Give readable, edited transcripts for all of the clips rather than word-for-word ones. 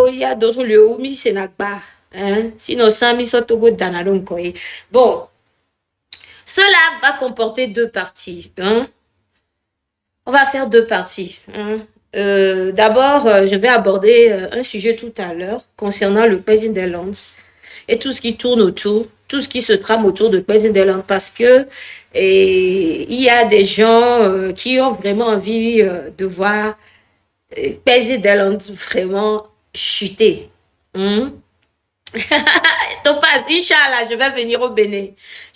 Togo, il y a d'autres lieux où mi Sénagba. Hein? Sinon, sans mi so Togo Danadonkoye. Bon, cela va comporter deux parties. Hein? On va faire deux parties. Hein? D'abord, je vais aborder un sujet tout à l'heure concernant le Président des Landes et tout ce qui tourne autour, tout ce qui se trame autour de Président des Landes parce que il y a des gens qui ont vraiment envie de voir Président des Landes vraiment chuter. Hein? Topaz, Inch'Allah, je vais venir au Bénin.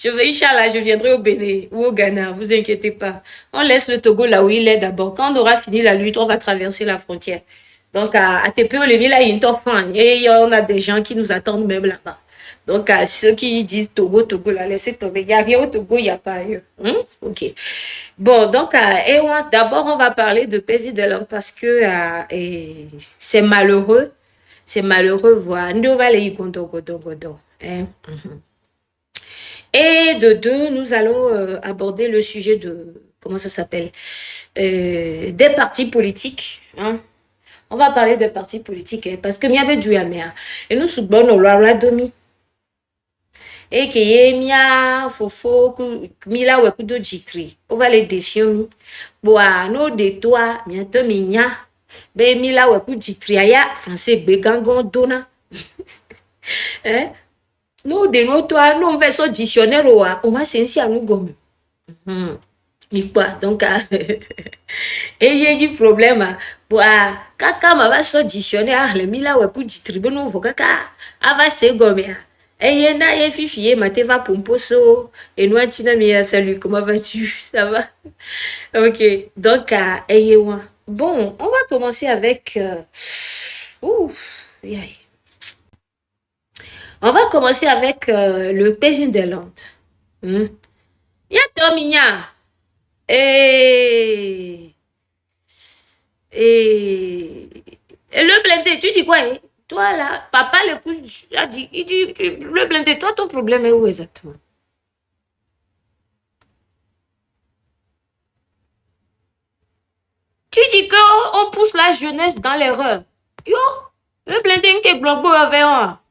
Inch'Allah, je viendrai au Bénin ou au Ghana, vous inquiétez pas. On laisse le Togo là où il est d'abord. Quand on aura fini la lutte, on va traverser la frontière. Donc, à TPO, les villes, il y a et on a des gens qui nous attendent même là-bas. Donc, à ceux qui disent Togo, Togo, là, laissez tomber. Il n'y a rien au Togo, il n'y a pas ailleurs. Ok. Bon, donc, d'abord, on va parler de Pési de Langue parce que c'est malheureux. C'est malheureux, voir. Hein? Et de deux, nous allons aborder le sujet de, comment ça s'appelle, des partis politiques. Hein? On va parler des partis politiques hein, parce que miabe du yamea et nous subons nos lois domi. Et que ye mia fofo mila wekudo jitri. On va les défier mi. Boa no de toi miato minya. Be mila weku jitri aya français begangon dona. Hein? Nous de nous toi nous on fait son dictionnaire on va sensi à nous gomme. Mais quoi donc et il y a du problème boa kaka ma va son dictionnaire le mila weku jitri be no vokaka ava se gomme. Et na ye fifié ma te va pomposo et nous atina mi salut comment vas-tu ça va ok donc bon on va commencer avec on va commencer avec le Président des Landes. Ya Tominya et le blindé tu dis quoi hein? Toi là, papa le coup a dit, il dit, le blindé, toi ton problème est où exactement? Tu dis qu'on pousse la jeunesse dans l'erreur. Yo, le blindé qui est bloqué avec moi.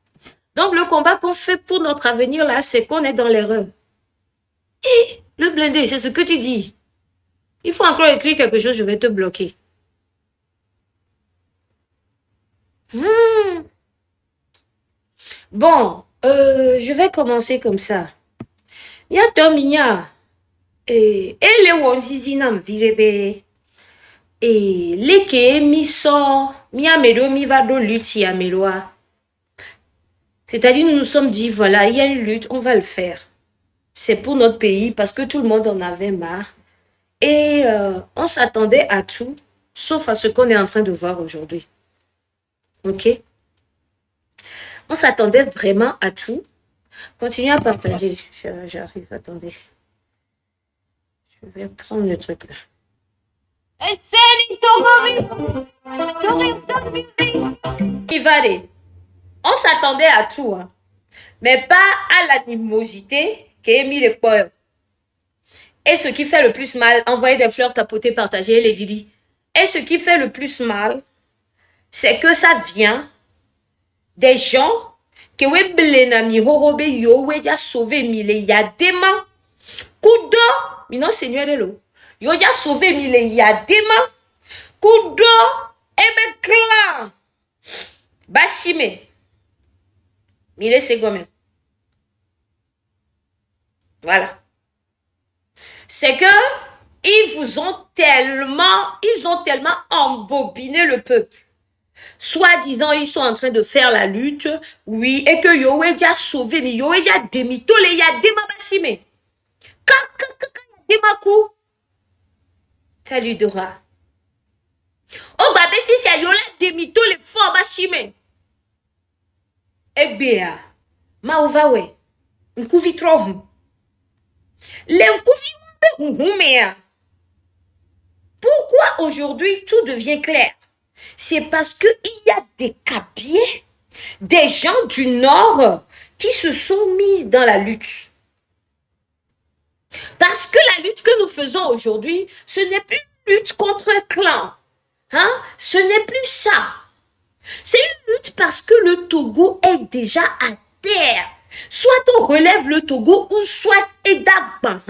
Donc le combat qu'on fait pour notre avenir là, c'est qu'on est dans l'erreur. Et le blindé, c'est ce que tu dis. Il faut encore écrire quelque chose, je vais te bloquer. Bon, je vais commencer comme ça. Ya Tominya et les wonzizi nam virebe et les ke mi so mi amedo mi va do lutte ya meloa. C'est-à-dire nous nous sommes dit voilà, il y a une lutte, on va le faire. C'est pour notre pays parce que tout le monde en avait marre et on s'attendait à tout sauf à ce qu'on est en train de voir aujourd'hui. OK? On s'attendait vraiment à tout. Continuez à partager. J'arrive, attendez. Je vais prendre le truc là. On s'attendait à tout, hein. Mais pas à l'animosité qu'est mis les poils. Et ce qui fait le plus mal, envoyer des fleurs, tapoter, partager les didi. Et ce qui fait le plus mal, c'est que ça vient des gens que we blena mi horobe yo we ya sauver mille ya dema kudo mi non seigneur lo yo ya sauver mille ya dema kudo ebe clan bashime mille c'est gomme voilà c'est que ils ont tellement embobiné le peuple. Soi-disant, ils sont en train de faire la lutte, oui, et que Yoé a sauvé, mais Yoé a demi, tous les ya dema basime. Demaku. Salut Dora. Oh, babé fils, ya yola demi, tous les forts basime. Egbea. Ma ouvawe. Nkuvi trop. Les nkuvi mea. Pourquoi aujourd'hui tout devient clair? C'est parce qu'il y a des capiers, des gens du Nord qui se sont mis dans la lutte. Parce que la lutte que nous faisons aujourd'hui, ce n'est plus une lutte contre un clan. Hein? Ce n'est plus ça. C'est une lutte parce que le Togo est déjà à terre. Soit on relève le Togo ou soit Edagba.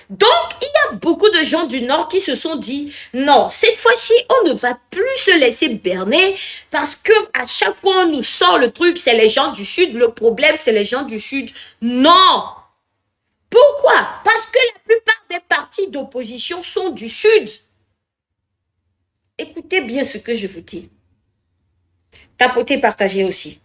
Donc, il y a beaucoup de gens du Nord qui se sont dit, non, cette fois-ci, on ne va plus se laisser berner parce que à chaque fois, on nous sort le truc, c'est les gens du Sud, le problème, c'est les gens du Sud. Non. Pourquoi? Parce que la plupart des partis d'opposition sont du Sud. Écoutez bien ce que je vous dis. Tapotez, partagez aussi.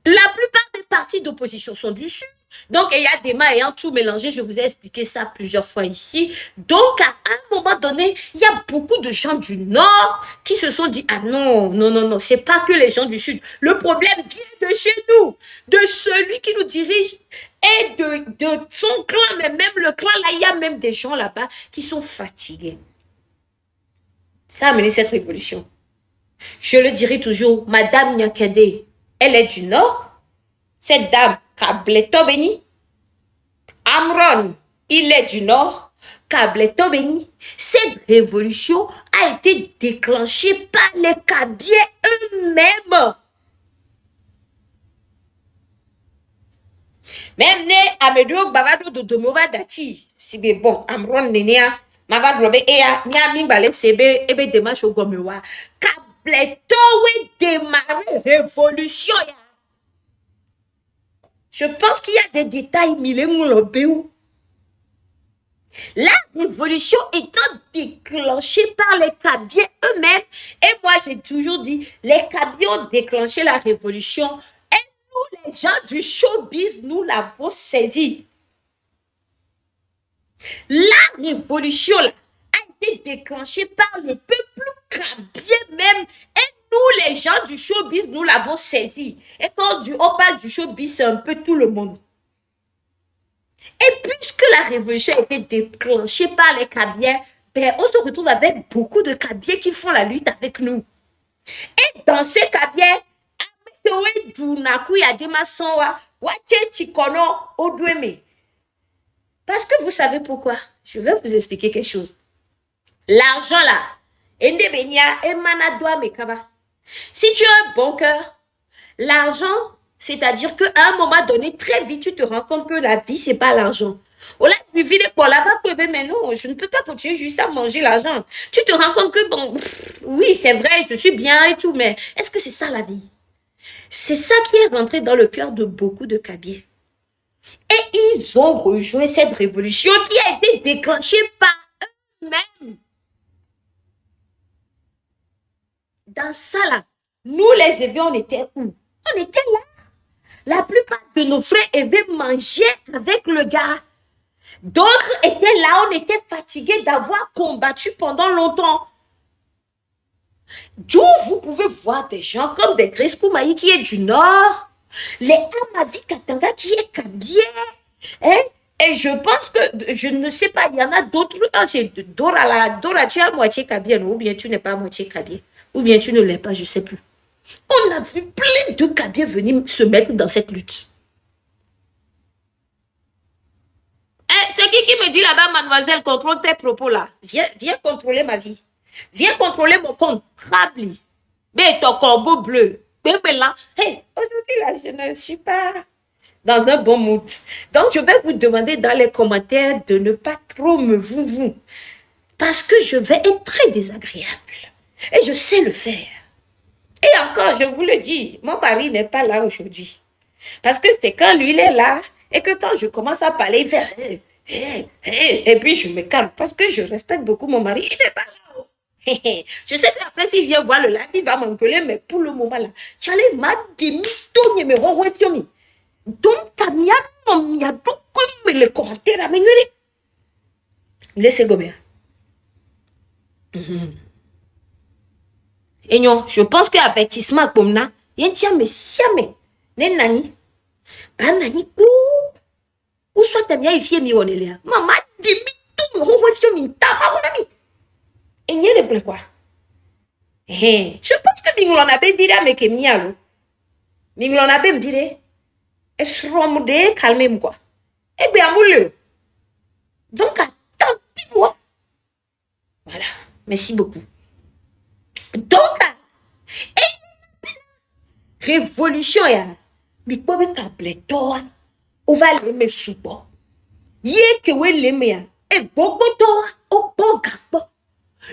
La plupart des partis d'opposition sont du Sud. Donc, il y a des mains ayant tout mélangé. Je vous ai expliqué ça plusieurs fois ici. Donc, à un moment donné, il y a beaucoup de gens du Nord qui se sont dit, ah non, non, non, non, c'est pas que les gens du Sud. Le problème vient de chez nous, de celui qui nous dirige et de son clan. Mais même le clan, là, il y a même des gens là-bas qui sont fatigués. Ça a amené cette révolution. Je le dirai toujours, Madame Nyakede, elle est du Nord. Cette dame, Kableto Beni, Amron, il est du Nord, Kableto Beni. Cette révolution a été déclenchée par les Kabyles eux-mêmes. Même né Amedo Bavado de Domova Dati, si bon, Amron Nenia, Mava Globe Ea, Miami Bale Sebe, Ebe Demash Ogomewa, Kableto we démarrer révolution. Je pense qu'il y a des détails, la révolution étant déclenchée par les Kabyles eux-mêmes, et moi j'ai toujours dit, les Kabyles ont déclenché la révolution, et nous les gens du showbiz, nous l'avons saisi. La révolution là, a été déclenchée par le peuple Kabyle même, et nous les gens du showbiz, nous l'avons saisi. Et quand on parle du showbiz, c'est un peu tout le monde. Et puisque la révolution a été déclenchée par les Kabyles, ben, on se retrouve avec beaucoup de Kabyles qui font la lutte avec nous. Et dans ces Kabyles, parce que vous savez pourquoi? Je vais vous expliquer quelque chose. L'argent là, si tu as un bon cœur, l'argent, c'est-à-dire qu'à un moment donné, très vite, tu te rends compte que la vie, c'est pas l'argent. Mais non, je ne peux pas continuer juste à manger l'argent. Tu te rends compte que, bon, oui, c'est vrai, je suis bien et tout, mais est-ce que c'est ça la vie? C'est ça qui est rentré dans le cœur de beaucoup de Kabyles. Et ils ont rejoint cette révolution qui a été déclenchée par eux-mêmes. Dans ça là, nous les éveillés, on était où? On était là. La plupart de nos frères avaient mangé avec le gars. D'autres étaient là, on était fatigués d'avoir combattu pendant longtemps. D'où vous pouvez voir des gens comme des Grace Koumaï qui est du Nord, les Amavi Katanga qui est Kabyle, hein? Et je pense que, je ne sais pas, il y en a d'autres. Ah, c'est Dora là. Dora, tu es à moitié Kabyle, ou bien tu n'es pas à moitié Kabyle, ou bien tu ne l'es pas, je ne sais plus. On a vu plein de Kabyles venir se mettre dans cette lutte. Eh, c'est qui me dit là-bas, mademoiselle, contrôle tes propos là. Viens contrôler ma vie. Viens contrôler mon compte. Crabli. Mais ton corbeau bleu. Hey, aujourd'hui là, je ne suis pas dans un bon mood. Donc, je vais vous demander dans les commentaires de ne pas trop me vous. Parce que je vais être très désagréable. Et je sais le faire. Et encore, je vous le dis, mon mari n'est pas là aujourd'hui. Parce que c'est quand lui, il est là, et que quand je commence à parler, il fait... Et puis je me calme, parce que je respecte beaucoup mon mari, il n'est pas là. Je sais qu'après, s'il vient voir le live, il va m'engueuler, mais pour le moment là, Charlie m'a dit, donc, il y a tout les commentaires à venir. Laissez gommer. Et non, je pense que avertissement comme ça, il y a un siame, ne nani, pas nani, ou soit t'as bien effie mi onelia. Maman dit mi tout me renvoie mi tama onami. Et n'y a le quoi. Je pense que Mingulon a bien viré avec Mialo. Mingulon a bien viré. Et se calmer quoi. Et bien moule. Donc attendez-moi. Voilà. Merci beaucoup. Donc révolution ya mi pobe kable toa o va le me supo ye ke we le me ya e gbogbo toa o boga po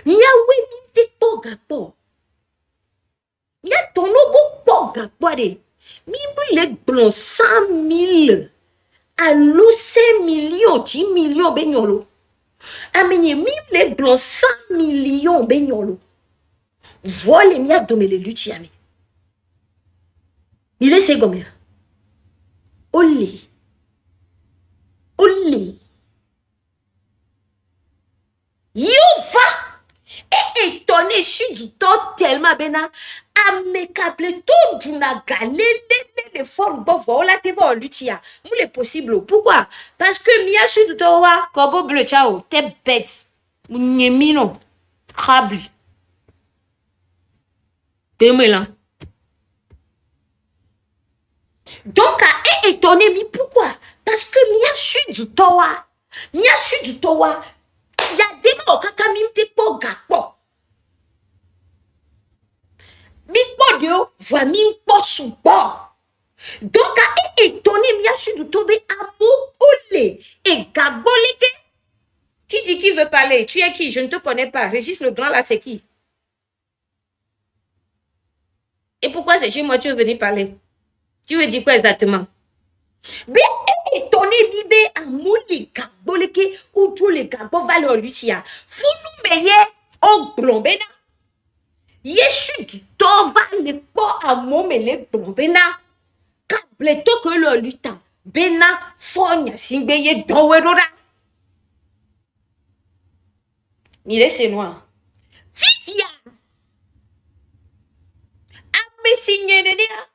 nya we mi te boga po nya tono bo boga po de mi le blon 100 000 allo 5 millions 10 millions benyolo amenye mi le blon 100 millions benyolo vole mi adomele luchi ami il est segomia Oli. Youva et étonné, je suis du temps tellement bena à me câbler tout du nagalé les formes bon voilà te va lutia où est possible pourquoi parce que mia suis du temps wa kobo bleu ciao t'es bête nyemino crable demela donc à étonné mi pourquoi parce que mia suis du temps wa mia suis du temps wa il y a des mots kaka mimte po gakpo Big Bodio voit mi po subo. Donc à étonné mi a su du tobe amour olé et gaboleke. Qui dit qui veut parler? Tu es qui? Je ne te connais pas. Régis le grand là c'est qui? Et pourquoi c'est chez moi tu veux venir parler? Tu veux dire quoi exactement? Bien étonné bibe amour les gaboleke ou tout les gabo valent lutia. Fou nous meilleur au blombena. Yesu du tova le po amo me le blombena. Kableto que le luta. Bena fonya simbeye dowerora. Mire c'est noir. Vivia. Ame signé nenia.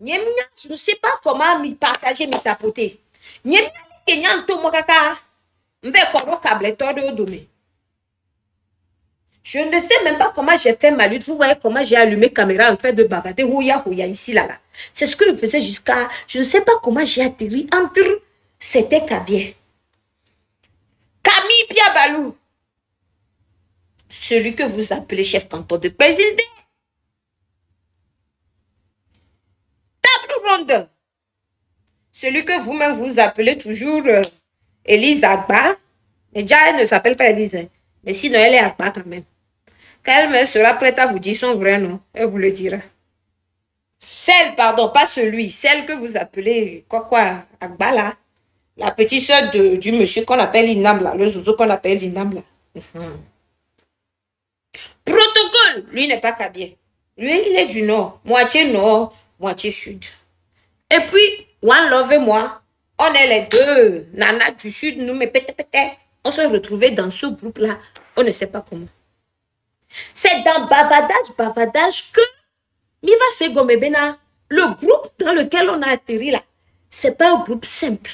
Nyemnya, je ne sais pas comment me partager, me tapoter. Nyemnya kenyan to mokaka. Mve koro kableto de odome. Je ne sais même pas comment j'ai fait ma lutte. Vous voyez comment j'ai allumé caméra en train de bavarder. Ouya, ici, là. C'est ce que je faisais jusqu'à... Je ne sais pas comment j'ai atterri entre... C'était Kabien. Camille Piabalou. Celui que vous appelez chef canton de président. Table ronde. Celui que vous-même vous appelez toujours Élise Agba. Mais déjà, elle ne s'appelle pas Élise. Mais sinon, elle est Agba quand même. Quand elle sera prête à vous dire son vrai nom, elle vous le dira. Celle, pardon, pas celui, celle que vous appelez, Agba là, la petite soeur du monsieur qu'on appelle Inam là, le zozo qu'on appelle Inam là. Protocole, lui n'est pas Kabien. Lui, il est du nord, moitié sud. Et puis, One Love et moi, on est les deux nanas du sud, nous, mais peut-être, on se retrouvait dans ce groupe-là, on ne sait pas comment. C'est dans bavardage que Miva Segomebena, le groupe dans lequel on a atterri là, c'est pas un groupe simple.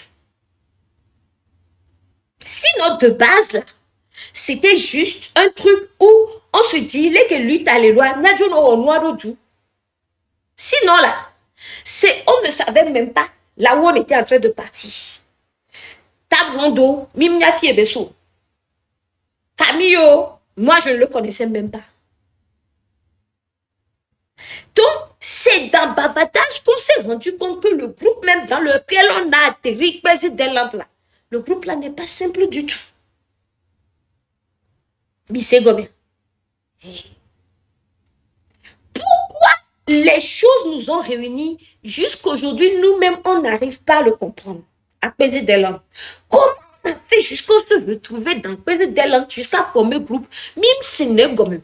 Sinon, de base là, c'était juste un truc où on se dit, les que lutte à l'éloignement, sinon là, on ne savait même pas là où on était en train de partir. Tabrondo, Mimia Fiebeso, Camillo, moi je ne le connaissais même pas. Donc, c'est dans bavardage qu'on s'est rendu compte que le groupe même dans lequel on a atterri, le groupe là n'est pas simple du tout. Bissegomé. Pourquoi les choses nous ont réunis jusqu'aujourd'hui, nous-mêmes, on n'arrive pas à le comprendre. À peser des langues. Comment on a fait jusqu'à se retrouver dans peser des langues, jusqu'à former groupe, même si n'est gommé.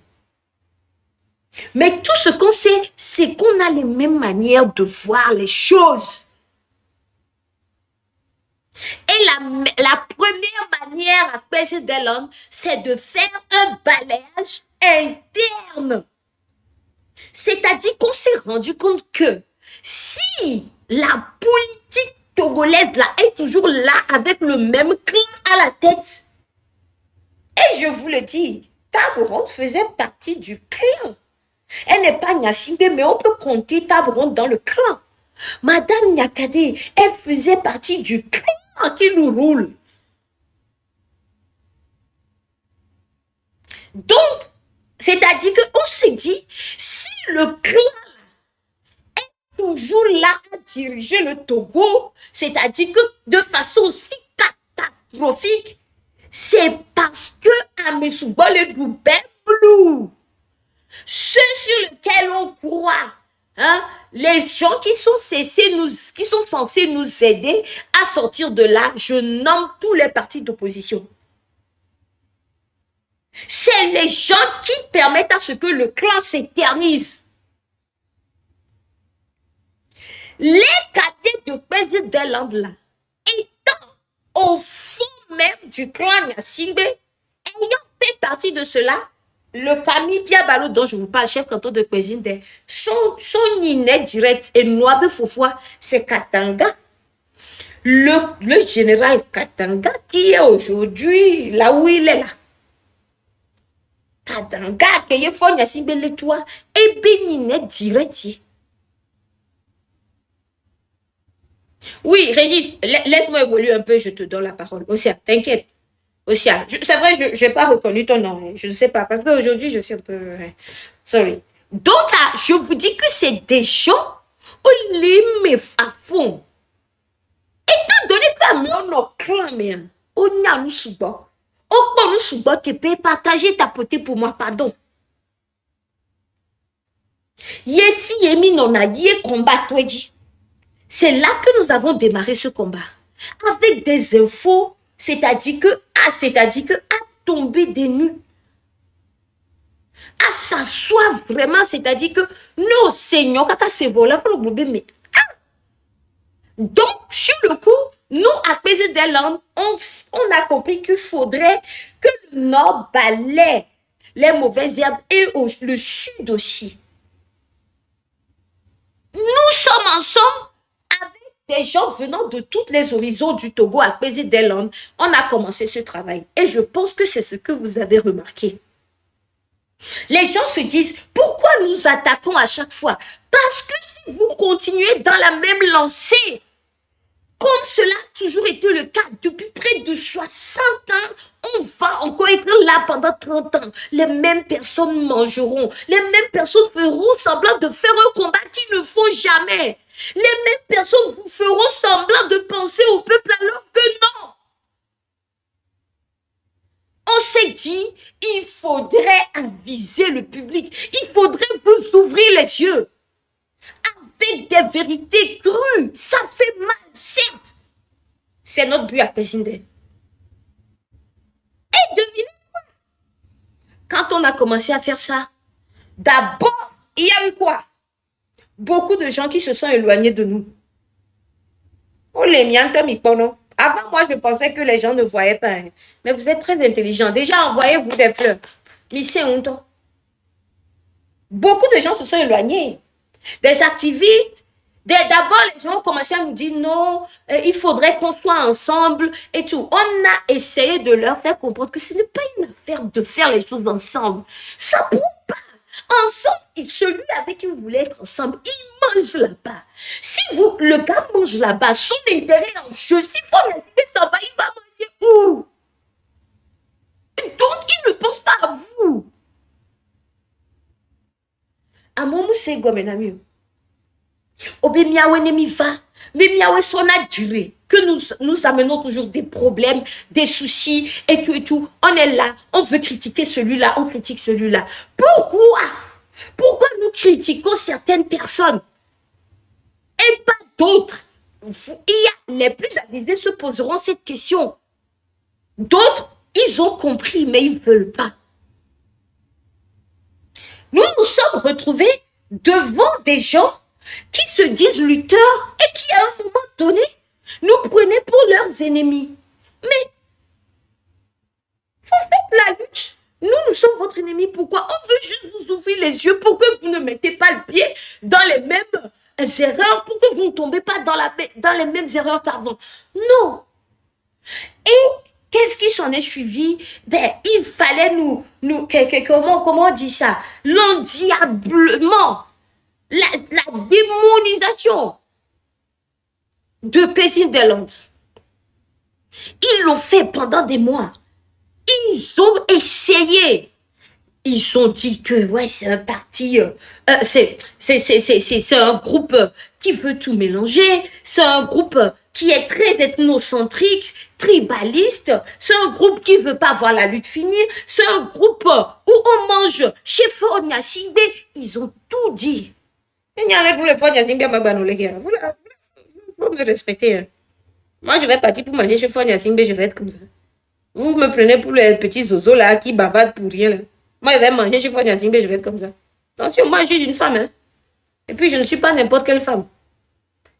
Mais tout ce qu'on sait, c'est qu'on a les mêmes manières de voir les choses. Et la première manière à peser des langues, c'est de faire un balayage interne. C'est-à-dire qu'on s'est rendu compte que si la politique togolaise là est toujours là avec le même clan à la tête, et je vous le dis, Tabouron faisait partie du clan. Elle n'est pas Nyassimbe, mais on peut compter Tabouron dans le clan. Madame Nyakade, elle faisait partie du clan qui nous roule. Donc, c'est-à-dire qu'on s'est dit, si le clan toujours là à diriger le Togo, c'est-à-dire que de façon aussi catastrophique, c'est parce que Amesouba le Doubemblou, ceux sur lesquels on croit, hein, les gens qui sont censés nous aider à sortir de là, je nomme tous les partis d'opposition. C'est les gens qui permettent à ce que le clan s'éternise. Les cadets de Pézé des Landes là, étant au fond même du clan Nyasingbe, ayant fait partie de cela, le Camille Pierre Balo dont je vous parle, chef canton de Pézinde, son Ninet direct et Noabe Foufoua, c'est Katanga. Le général Katanga qui est aujourd'hui là où il est là. Katanga, qui est fort Nyasingbe le toi, et Ninet direct. Oui, Régis, laisse-moi évoluer un peu, je te donne la parole. Osia, t'inquiète. Osia, c'est vrai, je n'ai pas reconnu ton nom. Je ne sais pas, parce qu'aujourd'hui, je suis un peu... sorry. Donc, là, je vous dis que c'est des gens où les me à fond. Étant donné que nous clan, on a nous souba. On peut nous souba qui peut partager ta potée pour moi, pardon. Yé fi yémi non a yé combat, toi dit. C'est là que nous avons démarré ce combat. Avec des infos, c'est-à-dire que à tomber des nues. À s'asseoir vraiment, c'est-à-dire que nos seigneurs, quand c'est volé, mais donc, sur le coup, nous, à Pézé des Landes, on a compris qu'il faudrait que le nord balaie les mauvaises herbes et le sud aussi. Nous sommes ensemble avec des gens venant de tous les horizons du Togo à Pézé des Landes. On a commencé ce travail. Et je pense que c'est ce que vous avez remarqué. Les gens se disent, pourquoi nous attaquons à chaque fois? Parce que si vous continuez dans la même lancée, comme cela a toujours été le cas depuis près de 60 ans, on va encore être là pendant 30 ans. Les mêmes personnes mangeront. Les mêmes personnes feront semblant de faire un combat qu'ils ne font jamais. Les mêmes personnes vous feront semblant de penser au peuple alors que non. On s'est dit, il faudrait aviser le public. Il faudrait vous ouvrir les yeux. Avec des vérités crues. Ça fait mal, certes. C'est notre but à Pézinde. Et devinez quoi? Quand on a commencé à faire ça, d'abord, il y a eu quoi? Beaucoup de gens qui se sont éloignés de nous. Oh, les miens, non? Avant, moi, je pensais que les gens ne voyaient pas. Hein. Mais vous êtes très intelligents. Déjà, envoyez-vous des fleurs. Mais c'est honte. Beaucoup de gens se sont éloignés. Des activistes. D'abord, les gens ont commencé à nous dire non, il faudrait qu'on soit ensemble et tout. On a essayé de leur faire comprendre que ce n'est pas une affaire de faire les choses ensemble. Ça ne prouve pas. Ensemble, celui avec qui vous voulez être ensemble, il mange là-bas. Si le gars mange là-bas, son intérêt en jeu, s'il faut l'inviter, ça va, il va manger où? Donc, il ne pense pas à vous. À mon moussé, gomenami. Obe miawe ne mi va, mais miawe son a duré. Que nous amenons toujours des problèmes, des soucis et tout et tout. On est là, on veut critiquer celui-là, on critique celui-là. Pourquoi? Pourquoi nous critiquons certaines personnes et pas d'autres? Les plus avisés se poseront cette question. D'autres, ils ont compris, mais ils ne veulent pas. Nous nous sommes retrouvés devant des gens qui se disent lutteurs et qui, à un moment donné, nous prenaient pour leurs ennemis. Mais, vous faites la lutte. Nous sommes votre ennemi. Pourquoi? On veut juste vous ouvrir les yeux pour que vous ne mettez pas le pied dans les mêmes erreurs, pour que vous ne tombez pas dans les mêmes erreurs qu'avant. Non. Et qu'est-ce qui s'en est suivi? Ben, il fallait comment on dit ça? L'endiablement. La démonisation de Pézé des Landes. Ils l'ont fait pendant des mois. Ils ont essayé. Ils ont dit que ouais, c'est un parti, c'est un groupe qui veut tout mélanger, c'est un groupe qui est très ethnocentrique, tribaliste, c'est un groupe qui veut pas voir la lutte finir, c'est un groupe où on mange chez Fonia Singbe. Ils ont tout dit. Vous me respecter. Hein. Moi, je vais partir pour manger chez Fonia Singbe, je vais être comme ça. Vous me prenez pour les petits zozos là qui bavardent pour rien là. Moi, je vais manger chez Fonia Singbe, je vais être comme ça. Attention, moi, je suis une femme. Hein. Et puis, je ne suis pas n'importe quelle femme.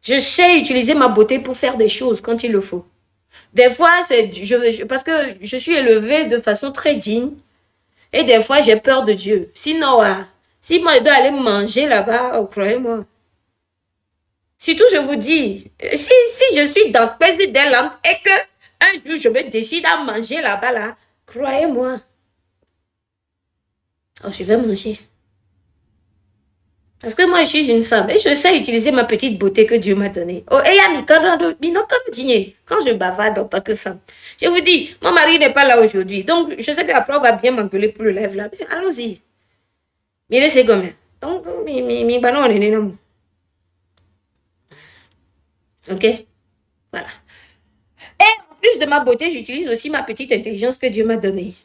Je sais utiliser ma beauté pour faire des choses quand il le faut. Des fois, c'est parce que je suis élevée de façon très digne. Et des fois, j'ai peur de Dieu. Sinon, si moi, je dois aller manger là-bas, oh, croyez-moi. Surtout, je vous dis, si je suis dans le pays d'Irlande et que un jour, je me décide à manger là-bas, là, croyez-moi. Oh, je vais manger. Parce que moi, je suis une femme et je sais utiliser ma petite beauté que Dieu m'a donnée. Oh, et quand je bavarde en tant que femme, je vous dis, mon mari n'est pas là aujourd'hui. Donc, je sais qu'après, on va bien m'engueuler pour le live là. Mais allons-y. Mais c'est comme ça. Donc, on est né. Ok? Voilà. Et en plus de ma beauté, j'utilise aussi ma petite intelligence que Dieu m'a donnée.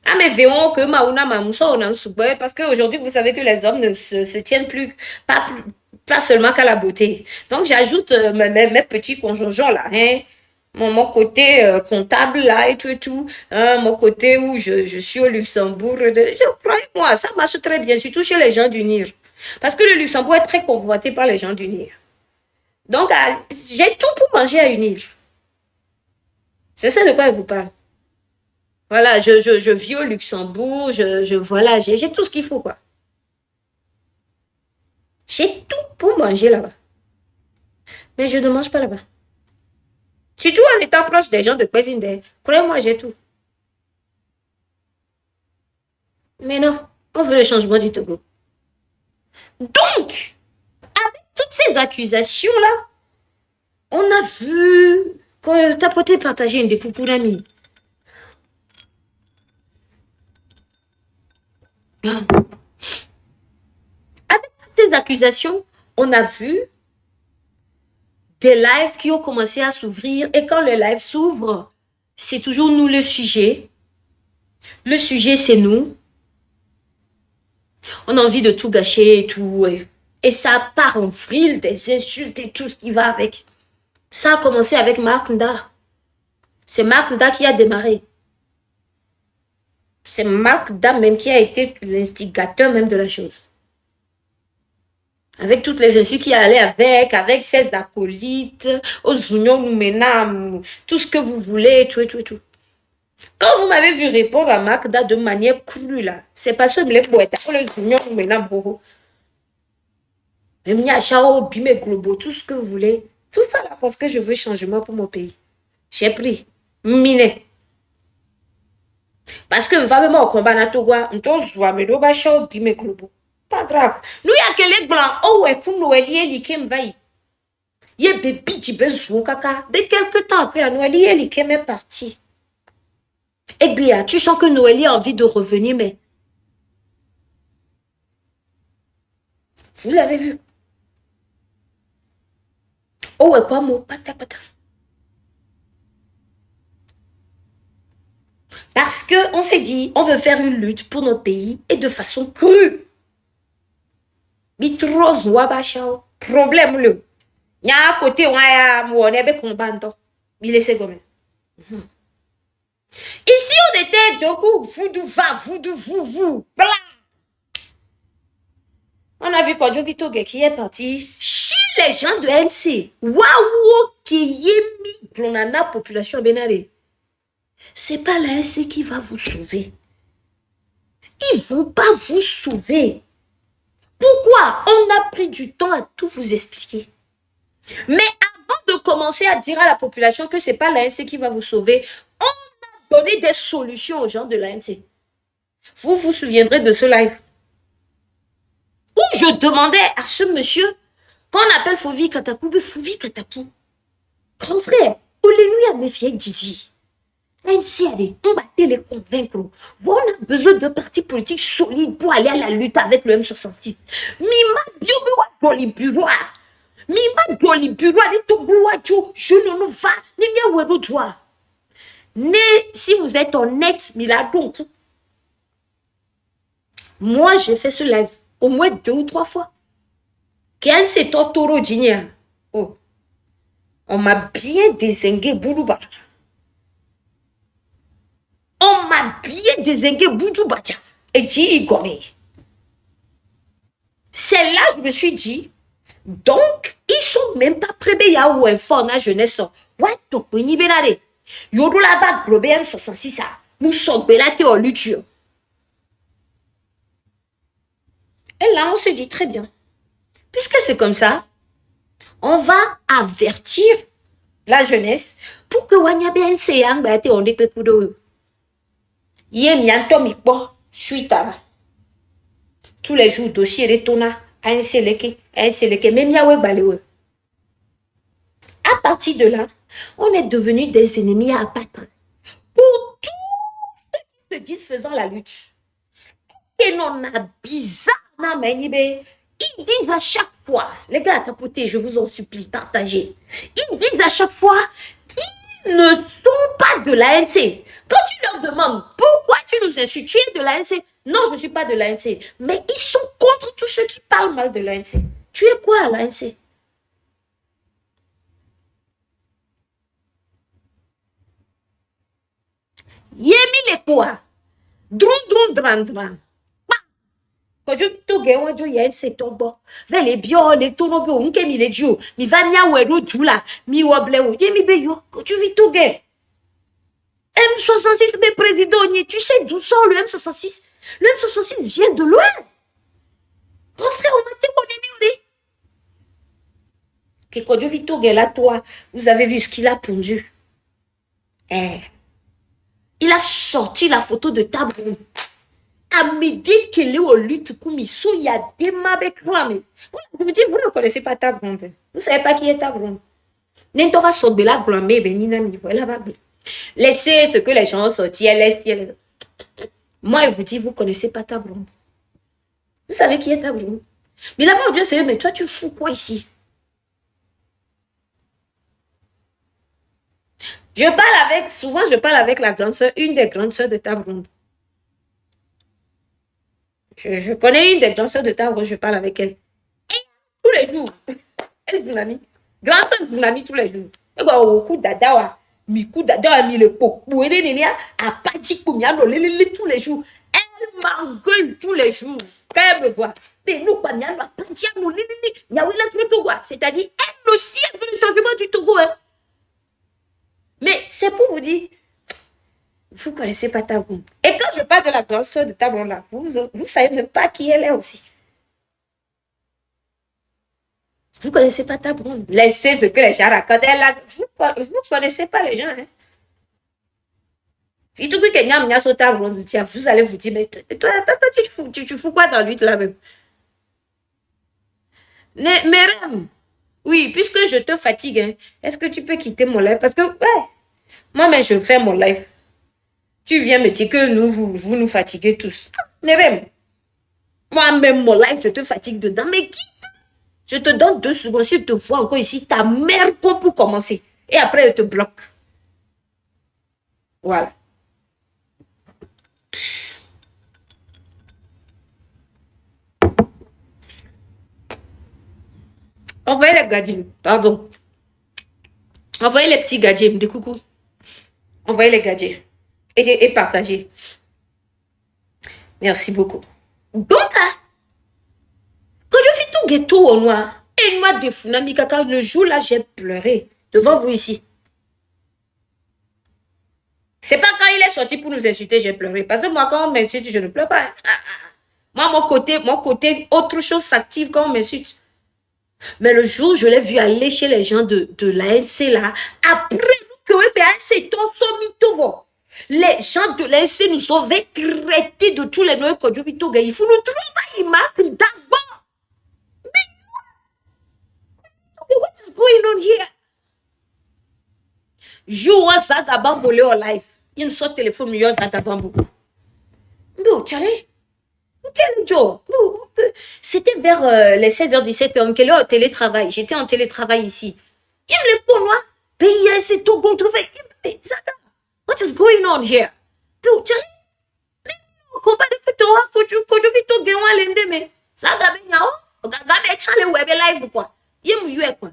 Ah, mais verrons que Mauna Mamoussa, on en soubait, parce qu'aujourd'hui, vous savez que les hommes ne se tiennent pas seulement qu'à la beauté. Donc, j'ajoute mes petits conjonjons là, hein. Mon côté comptable là et tout, hein, mon côté où je suis au Luxembourg. Croyez-moi, ça marche très bien, surtout chez les gens du NIR. Parce que le Luxembourg est très convoité par les gens du NIR. Donc, j'ai tout pour manger à une île. Je sais de quoi je vous parle. Voilà, je vis au Luxembourg, voilà, j'ai tout ce qu'il faut, quoi. J'ai tout pour manger là-bas. Mais je ne mange pas là-bas. Surtout en étant proche des gens de Kwezinde. Croyez-moi, j'ai tout. Mais non, on veut le changement du Togo. Donc, avec toutes ces accusations-là, on a vu que tapoter, partager une des coucou d'amis. Avec toutes ces accusations, on a vu des lives qui ont commencé à s'ouvrir. Et quand le live s'ouvre, c'est toujours nous le sujet. Le sujet, c'est nous. On a envie de tout gâcher et tout. Et ça part en vrille, des insultes et tout ce qui va avec. Ça a commencé avec Marc Nda. C'est Marc Nda qui a démarré. C'est Marc Nda même qui a été l'instigateur même de la chose. Avec toutes les insultes qui allaient avec ses acolytes, aux unions Menam, tout ce que vous voulez, tout. Quand vous m'avez vu répondre à Magda de manière crue là, c'est parce que les poètes, les unions Menam, Globo, tout ce que vous voulez, tout ça là parce que je veux changement pour mon pays. J'ai pris, miné. Parce que vraiment au combat na Togoa, on doit me doba chao bime Globo. Pas grave. Nous, il y a que les blancs. Oh, ouais, pour Noël, il y a qui il y a bébé qui besoin caca. De quelques temps après, à Noël, il y a qui est parti. Eh bien, tu sens que Noël a envie de revenir, mais. Vous l'avez vu. Oh, ouais, pas mot, pata. Parce qu'on s'est dit, on veut faire une lutte pour notre pays et de façon crue. Bitros wabachao. Problème le. Il y a un côté où on est combat. Il est comme ici, on était debout. Vous. Blah. On a vu Kodjo Vitoge qui est parti chez les gens de NC. Waouh, qui est mis pour la population bénale. C'est pas la NC qui va vous sauver. Ils vont pas vous sauver. Pourquoi? On a pris du temps à tout vous expliquer. Mais avant de commencer à dire à la population que c'est pas l'ANC qui va vous sauver, on a donné des solutions aux gens de l'ANC. Vous vous souviendrez de ce live où je demandais à ce monsieur qu'on appelle Fovi Katakou, grand frère, on les nuit à mes filles Didi. NCAD, on va les convaincre. On a besoin de partis politiques solides pour aller à la lutte avec le M66. Mima biobewa doli bureau. Mima doli bureau de tobuwajo. Je ne nous va ni mia wedo toi. Ne si vous êtes honnête, Miladon. Moi, j'ai fait ce live au moins 2 ou 3 fois. Quel c'est ton taureau d'Ignia? Oh. On m'a bien désingué Boulouba. On m'a bien désingué Boulouba. Et dit Igoré. C'est là que je me suis dit, donc, ils sont même pas prêts à ou un fort dans la jeunesse. Ouais, donc, on y va aller. Yodo la vague problème 66 a. Nous sommes belâtés en lutte. Et là, on se dit très bien. Puisque c'est comme ça, on va avertir la jeunesse pour que Wanyabe NCA ngate on peut kudo. Yem yanto mikbo suite à tous les jours dossier retona NCLK même yawe balewe. À partir de là, on est devenus des ennemis à abattre pour tous ceux qui se disent faisant la lutte. Et non a bizarre na menibe. Ils disent à chaque fois, les gars, tapotez, je vous en supplie, partagez. Ils disent à chaque fois qu'ils ne sont pas de l'ANC. Quand tu leur demandes pourquoi tu nous insultes, tu es de l'ANC. Non, je ne suis pas de l'ANC. Mais ils sont contre tous ceux qui parlent mal de l'ANC. Tu es quoi à l'ANC? Yemi le quoi? Drum dran dran. Quand je to ge wan jo yen se to bo ve le bio le to no bo nke mi le ju mi va nya we ro ju la mi wo ble wo ye mi be yo quand tu vis to ge M66 be président ni tu sais d'où sort le M66? Le M66 vient de loin. Grand frère on m'a dit on est que quand je vis to ge là toi vous avez vu ce qu'il a pondu. Il a sorti la photo de Tabou. À midi qu'il est au lutte Koumiso, il y a des mabek ramé. Je me dis, vous ne connaissez pas Tabron. Vous ne savez pas qui est Tabron. N'entora sobela blâmé, benina mi voilà va. Laissez ce que les gens ont sorti. Moi, je vous dis, vous ne connaissez pas Tabron. Vous savez qui est Tabron. Mais là-bas, Dieu sait, mais toi, tu fous quoi ici? Souvent, je parle avec la grande sœur, une des grandes sœurs de Tabron. Je connais une des grandes sœurs de Tabron, je parle avec elle. Et tous les jours. Elle est mon amie. Grande sœur est mon amie tous les jours. Et bah, au coup d'adawa, mi coup d'adawa, mi le pot. Pour aider les liens, à pas dire pour miano, tous les jours. Elle m'engueule tous les jours. Quand elle me voit. Mais nous, pas miano, pas dire nous, c'est-à-dire, elle aussi, elle veut le changement du Togo. Hein. Mais c'est pour vous dire, vous ne connaissez pas Tabron. Et quand je parle de la grande sœur de Tabron là, vous ne savez même pas qui elle est aussi. Vous ne connaissez pas Tabron. Laissez ce que les gens racontent. Vous ne connaissez pas les gens. Hein. Vous allez vous dire, mais toi, tu fous quoi dans l'huile là même? Mais, oui, puisque je te fatigue, hein, est-ce que tu peux quitter mon live? Parce que, ouais, moi-même, je fais mon live. Tu viens me dire que vous nous fatiguez tous. Nerem. Moi-même, mon live, je te fatigue dedans. Mais quitte. Je te donne 2 secondes. Si tu te vois encore ici, ta mère compte pour commencer. Et après, elle te bloque. Voilà. Envoyez les gadgets. Pardon. Envoyez les petits gadgets de coucou. Envoyez les gadgets. Et partagez. Merci beaucoup. Donc, quand je fais tout ghetto au noir, et moi de Funami Kaka, le jour là, j'ai pleuré devant vous ici. C'est pas quand il est sorti pour nous insulter, j'ai pleuré. Parce que moi, quand on m'insulte, je ne pleure pas. Moi, mon côté, autre chose s'active quand on m'insulte. Mais le jour, je l'ai vu aller chez les gens de l'ANC là, après nous, que c'est ton somitovo. Les gens de l'ANC nous ont traités de tous les noms que Dieu vito il faut nous trouver une marque d'abord. Mais what is going on here? Joue un sac à bambolé en live. Il ne sort téléphone, il y a un bambou. Bon, tchalé. Quel jour? C'était vers les 16h, 17h. Quelle heure télétravail? J'étais en télétravail ici. Il me répond, moi. Pays, c'est tout contrôlé. Zaga, what is going on here? Bon, tchalé. Comparé que toi, que tu vis tout gain l'ende, mais Zaga, ben yao. Gaga, mais tchalé, web live, quoi. Il me yue, quoi.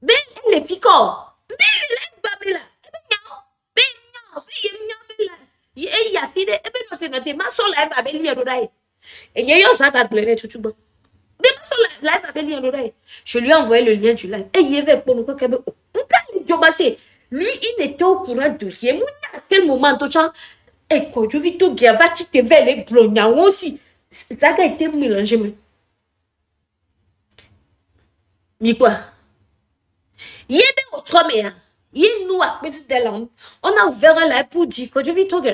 Ben, elle est fico. Ben, elle est babela. Ben, yao. Ben, yao. Ben, yao. Il y a fille, et ben, noté, ma soeur, elle va bélir l'oreille. Et il y a un sac à planer tout le monde. Mais ma soeur, elle va bélir l'oreille. Je lui ai envoyé le lien du live. Et il y avait pour nous, lui, il n'était au courant de rien. À quel moment, tout ça, et quand je vis tout, il va te vers les grognas aussi. Ça a été mélangé. Mais quoi? Il y avait autre mais il nous a pris de l'homme. On a ouvert un live pour dire que je vis tout.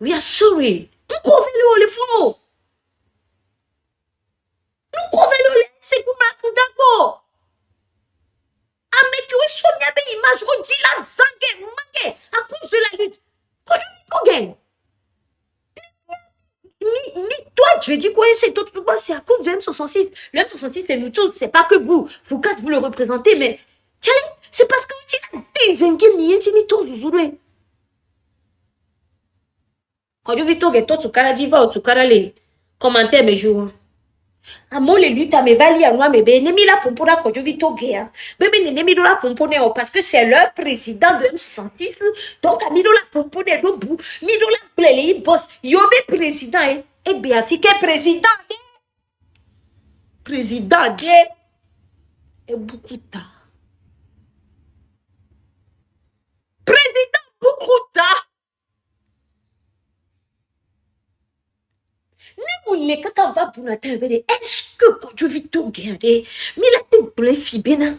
We are sorry. Nous couvons les fous. Nous couvons c'est pour ma d'accord. Ah, mais tu es sonné avec l'image. On dit la zangue, mangue, à cause de la lutte. Quand je vis tout gain. Ni toi, tu dis quoi, c'est tout, c'est à cause de M66. Le M66, c'est nous tous, c'est pas que vous. Vous quatre, vous le représentez, mais c'est parce que tu as des inquiets, ni tout, vous quand je vis tout, tu as dit, va, tu as les commentaires, mes jours. Amo les luttes à mes valiers à moi, mais ben, n'emi la pompona quand je vis tout gay. Bébé, n'emi la pompona parce que c'est leur président de M66. Donc, a mis la pompona de bout, mis la play, boss, yobe président, et bien, fique président, président, et beaucoup de temps. Président, beaucoup de temps. Est-ce que quand je vis tout garder, mais la tête pour les filles,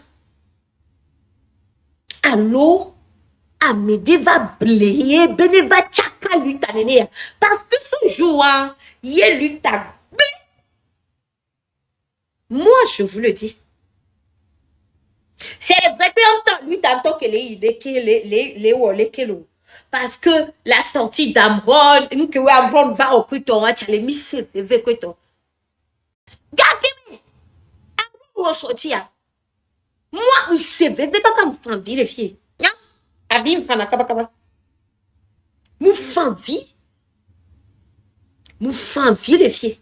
allô, Amédée va blayer, bene va tchaka lui tanene. Parce que ce jour, il y a lui ta. Moi, je vous le dis. C'est vrai que en temps, lui t'entends que les parce que la sortie d'Amron, que Amron va au couteau, tu as les missiles, le couteau. Gardez-moi. Amron sorti. Moi, je sais, pas comme fan vie, les filles. Abim fan akabakaba. Mou fan vie. Mou fan vie, les filles.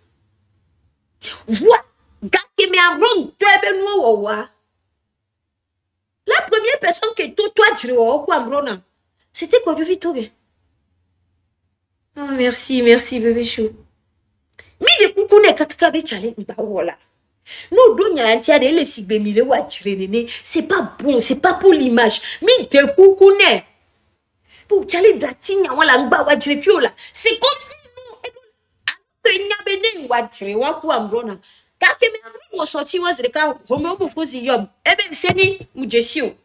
Vois, gardez-moi Amron, toi, ben nous, la première personne que toi, tu vois, Amron, c'était quoi, Victorien? Oh, merci, bébé chou. Mais de coucou, n'est qu'à challenge, bah voilà. Nous, donya antia de les sigbemile ou attirene, c'est pas bon, c'est pas pour l'image. Mais de coucou, n'est. Pour challenge d'atinya, on l'a ngba là. C'est comme si nous, et nous, bene ou attire, ou pour amrona. Car que me amrona sorti, moi, c'est le cas, comme beaucoup ziyom. Eh ben, c'est ni, moujefio.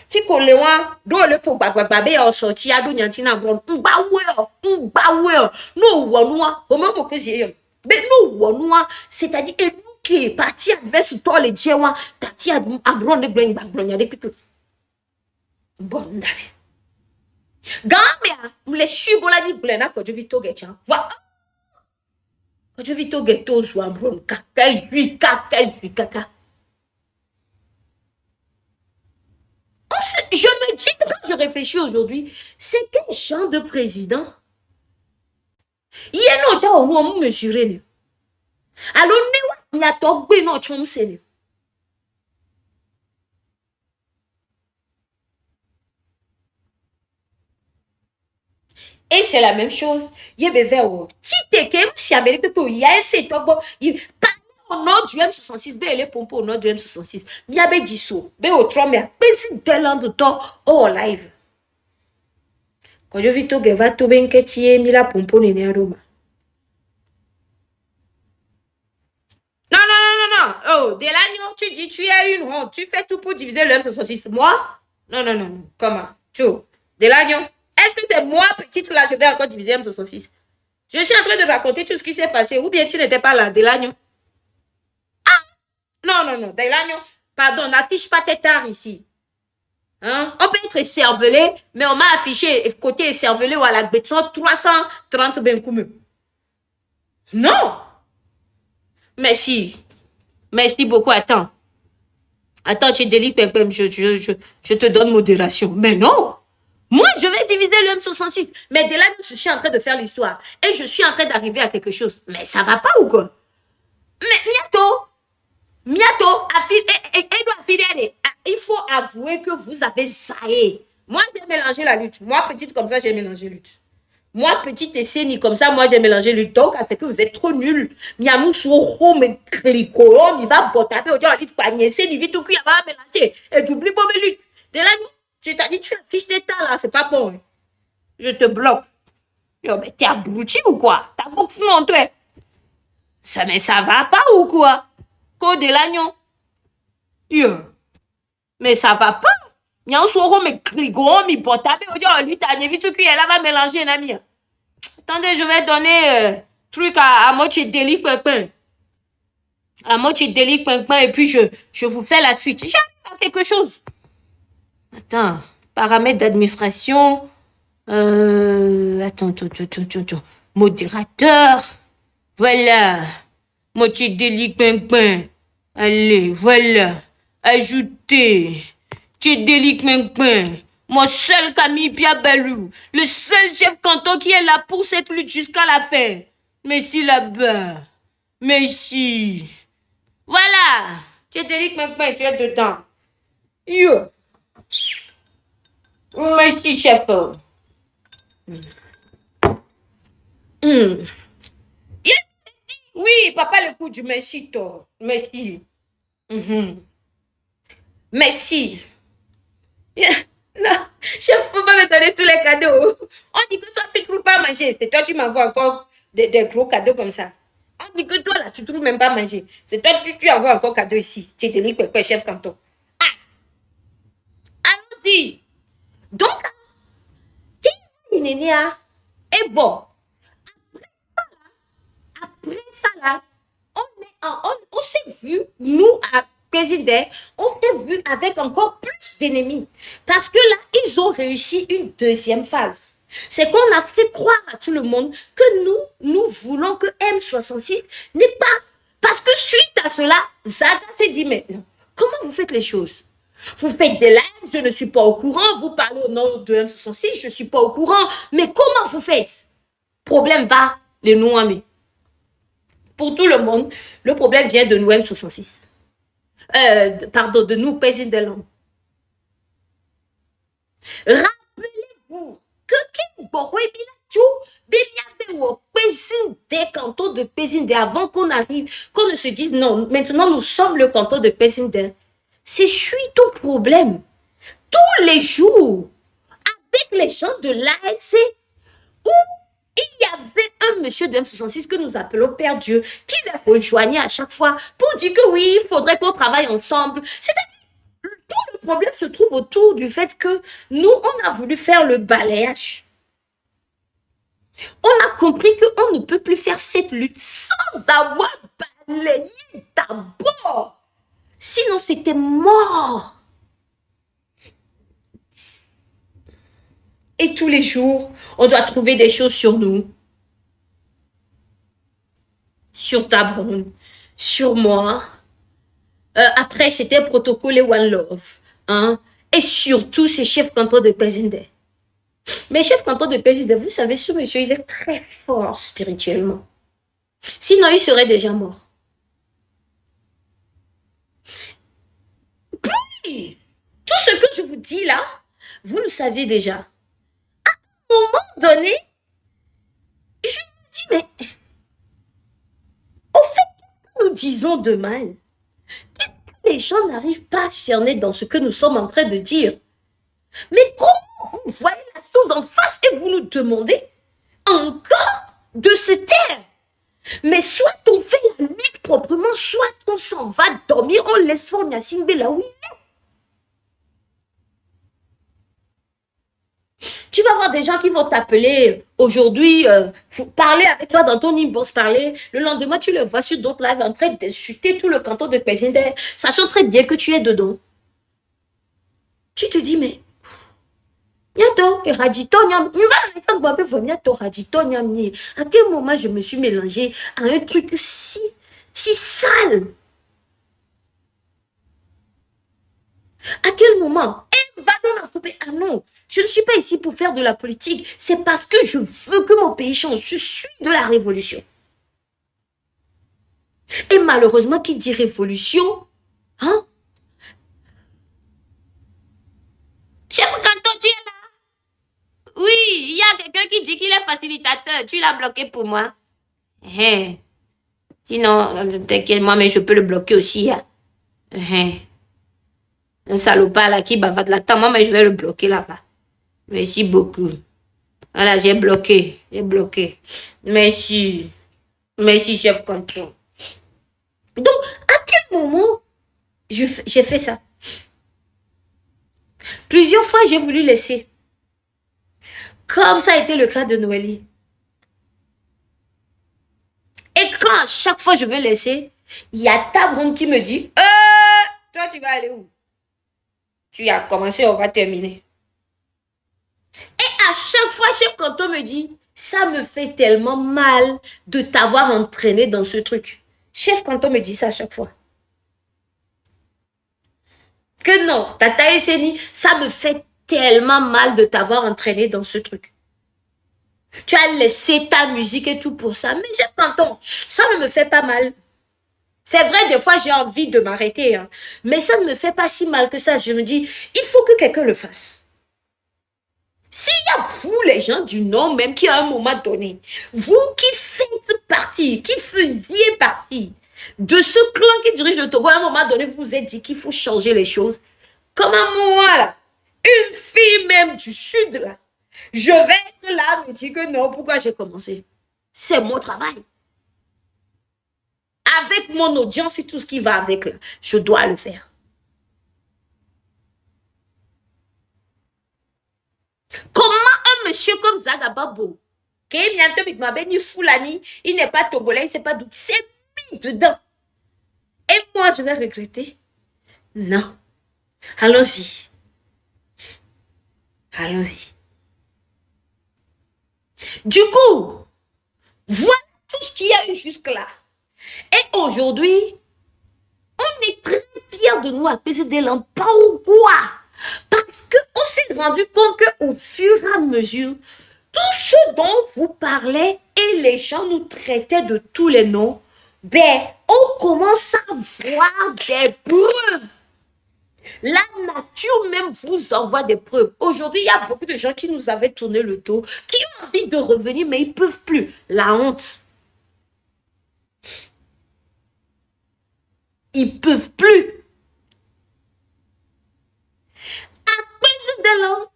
Si qu'on le voit, dans le pot babé en sorti à Donyantina Brown, well, nous, noir, au même que j'ai mais nous, c'est-à-dire, et nous qui est parti adverse toi les dieux, parti à Brown de Brain Backbone, il y a des piques. Bon, d'ailleurs. Gamia, les chubola di blena, quand je vis tout guetcha, voilà. Quand je vis tout ghetto, soit Brown, caca. Je me dis, quand je réfléchis aujourd'hui, c'est quel genre de président? Il y a un autre, on va mesurer. Alors, il y a tout bien notre homme, c'est. Et c'est la même chose. Il y a des verres. Si tu es si Amérique, il y a un c'est bon. Il parle au nom du M66, il est pompé au nom du M66. Il y a des dissous. Mais autrement, mais c'est de de temps au live. Quand je vis tout, je vais tout bien que tu es mis la pompe au nez à Roma. Non. Oh, Delagno, tu dis, tu as une honte. Tu fais tout pour diviser le M66. Moi? Non. Comment? Tu, Delagno, est-ce que c'est moi, petite, là, je vais encore diviser M66? Je suis en train de raconter tout ce qui s'est passé. Ou bien tu n'étais pas là, Delagno? Ah! Non. Delagno, pardon, n'affiche pas tes tares ici. Hein? On peut être cervelé, mais on m'a affiché côté cervelé ou à la béton 330 benkoumé. Non! Merci. Merci beaucoup. Attends. Attends, tu délites, je te donne modération. Mais non! Moi, je vais diviser le M66. Mais de là, je suis en train de faire l'histoire. Et je suis en train d'arriver à quelque chose. Mais ça va pas ou quoi? Mais Miato, il faut avouer que vous avez zaï. Moi, j'ai mélangé la lutte. Moi, petite comme ça, j'ai mélangé lutte. Moi, petite et sénie comme ça, moi, j'ai mélangé lutte. Donc, c'est que vous êtes trop nuls. Miamou, chouho, mais clico, il va botter, on dit, c'est vite tout qui va mélanger. Et tu oublies pas mes luttes. De là, tu t'as dit, tu affiches d'état là, c'est pas bon. Je te bloque. Yo, mais t'es abruti ou quoi? T'as beaucoup de toi. Ça, mais ça va pas ou quoi? Code de l'agnon. Yo. Mais ça va pas. Il y a un soir, mais crigo, mais portable, on dit, oh, lui, t'as vite tout qui elle va mélanger, un ami. Attendez, je vais donner truc à moitié délit, pépin. À moitié délit, pépin, et puis je vous fais la suite. J'ai quelque chose. Attends, paramètres d'administration. Attends. Modérateur. Voilà. Moitié délit, pépin. Allez, voilà. Ajouter. Tchédélic Menkpen, mon seul Camille Piabelou, le seul chef canton qui est là pour cette lutte jusqu'à la fin. Merci là-bas. Merci. Voilà. Tchédélic Menkpen, tu es dedans. Yo. Merci, chef. Oui, papa, le coup du merci, toi. Merci. Merci. Non, chef, faut pas me donner tous les cadeaux. On dit que toi, tu ne trouves pas manger. C'est toi, tu m'envoies encore des gros cadeaux comme ça. On dit que toi, là, tu ne trouves même pas manger. C'est toi, tu envoies encore cadeaux ici. Tu es délié, chef canton. Ah! Allons-y. Donc, qui est bon. Après ça, là, on s'est vu, nous, à président, on s'est vu avec encore plus d'ennemis. Parce que là, ils ont réussi une deuxième phase. C'est qu'on a fait croire à tout le monde que nous voulons que M66 n'est pas... Parce que suite à cela, Zaga s'est dit maintenant, comment vous faites les choses? Vous faites des lives, je ne suis pas au courant, vous parlez au nom de M66, je ne suis pas au courant, mais comment vous faites? Problème va, les Nouamés. Pour tout le monde, le problème vient de nous M66. Pardon, de nous, président de l'homme. Rappelez-vous que des cantons de Pézinde avant qu'on arrive, qu'on ne se dise non, maintenant nous sommes le canton de Pézinde. C'est suite au problème. Tous les jours, avec les gens de l'ANC, où il y avait un monsieur de M66 que nous appelons Père Dieu, qui les rejoignait à chaque fois pour dire que oui, il faudrait qu'on travaille ensemble. C'est-à-dire, tout le problème se trouve autour du fait que nous, on a voulu faire le balayage. On a compris qu'on ne peut plus faire cette lutte sans avoir balayé d'abord. Sinon, c'était mort. Et tous les jours, on doit trouver des choses sur nous. Sur Tabron, sur moi. Après, c'était protocole et One Love. Hein? Et surtout, ces chefs cantons de Pézinde. Mais chef canton de Pézinde, vous savez, ce monsieur, il est très fort spirituellement. Sinon, il serait déjà mort. Puis, tout ce que je vous dis là, vous le savez déjà. À un moment donné, je me dis, mais au fait, nous disons de mal. Est-ce que les gens n'arrivent pas à cerner dans ce que nous sommes en train de dire? Mais comment vous voyez la chose en face et vous nous demandez encore de se taire? Mais soit on fait la lutte proprement, soit on s'en va dormir, on laisse Fournia Singbe là où il est. Tu vas voir des gens qui vont t'appeler aujourd'hui, parler avec toi dans ton inbox, parler. Le lendemain, tu le vois sur d'autres lives en train d'insulter tout le canton de Pézinde, sachant très bien que tu es dedans. Tu te dis, mais Niato, radito, nyam. À quel moment je me suis mélangée à un truc si sale? À quel moment? Eh, va nous en couper. Ah non, je ne suis pas ici pour faire de la politique. C'est parce que je veux que mon pays change. Je suis de la révolution. Et malheureusement, qui dit révolution, hein? Chef Canton, tu es là? Oui, il y a quelqu'un qui dit qu'il est facilitateur. Tu l'as bloqué pour moi. Hein. Sinon, t'inquiète, moi, mais je peux le bloquer aussi. Hein. Hein. Un salopard là qui bavade là-dedans, moi, mais je vais le bloquer là-bas. Merci beaucoup. Voilà, j'ai bloqué. J'ai bloqué. Merci. Merci, chef Canton. Donc, à quel moment j'ai fait ça? Plusieurs fois, j'ai voulu laisser. Comme ça a été le cas de Noélie. Et quand à chaque fois je veux laisser, il y a Tabron qui me dit, toi tu vas aller où? Tu as commencé, on va terminer. Et à chaque fois, chef Canton me dit, ça me fait tellement mal de t'avoir entraîné dans ce truc. Chef Canton me dit ça à chaque fois. Que non, Tata Esseni, ça me fait tellement mal de t'avoir entraîné dans ce truc. Tu as laissé ta musique et tout pour ça. Mais chef Canton, ça ne me fait pas mal. C'est vrai, des fois, j'ai envie de m'arrêter. Hein. Mais ça ne me fait pas si mal que ça. Je me dis, il faut que quelqu'un le fasse. S'il y a vous, les gens du Nord, même qui à un moment donné, vous qui faites partie, qui faisiez partie de ce clan qui dirige le Togo, à un moment donné, vous vous êtes dit qu'il faut changer les choses. Comme à moi, là, une fille même du Sud, là, je vais être là, me dire que non, pourquoi j'ai commencé? C'est mon travail. Avec mon audience et tout ce qui va avec, là, je dois le faire. Comment un monsieur comme Zagababo, qui est ni Foulani, il n'est pas togolais, il ne sait pas d'où, c'est mis dedans. Et moi, je vais regretter? Non. Allons-y. Allons-y. Du coup, voilà tout ce qu'il y a eu jusque-là. Et aujourd'hui, on est très fiers de nous à PCD-Land. Pourquoi? Parce qu'on s'est rendu compte qu'au fur et à mesure, tout ce dont vous parlez et les gens nous traitaient de tous les noms, ben, on commence à voir des preuves. La nature même vous envoie des preuves. Aujourd'hui, il y a beaucoup de gens qui nous avaient tourné le dos, qui ont envie de revenir, mais ils ne peuvent plus. La honte. Ils ne peuvent plus. À PCD-Land,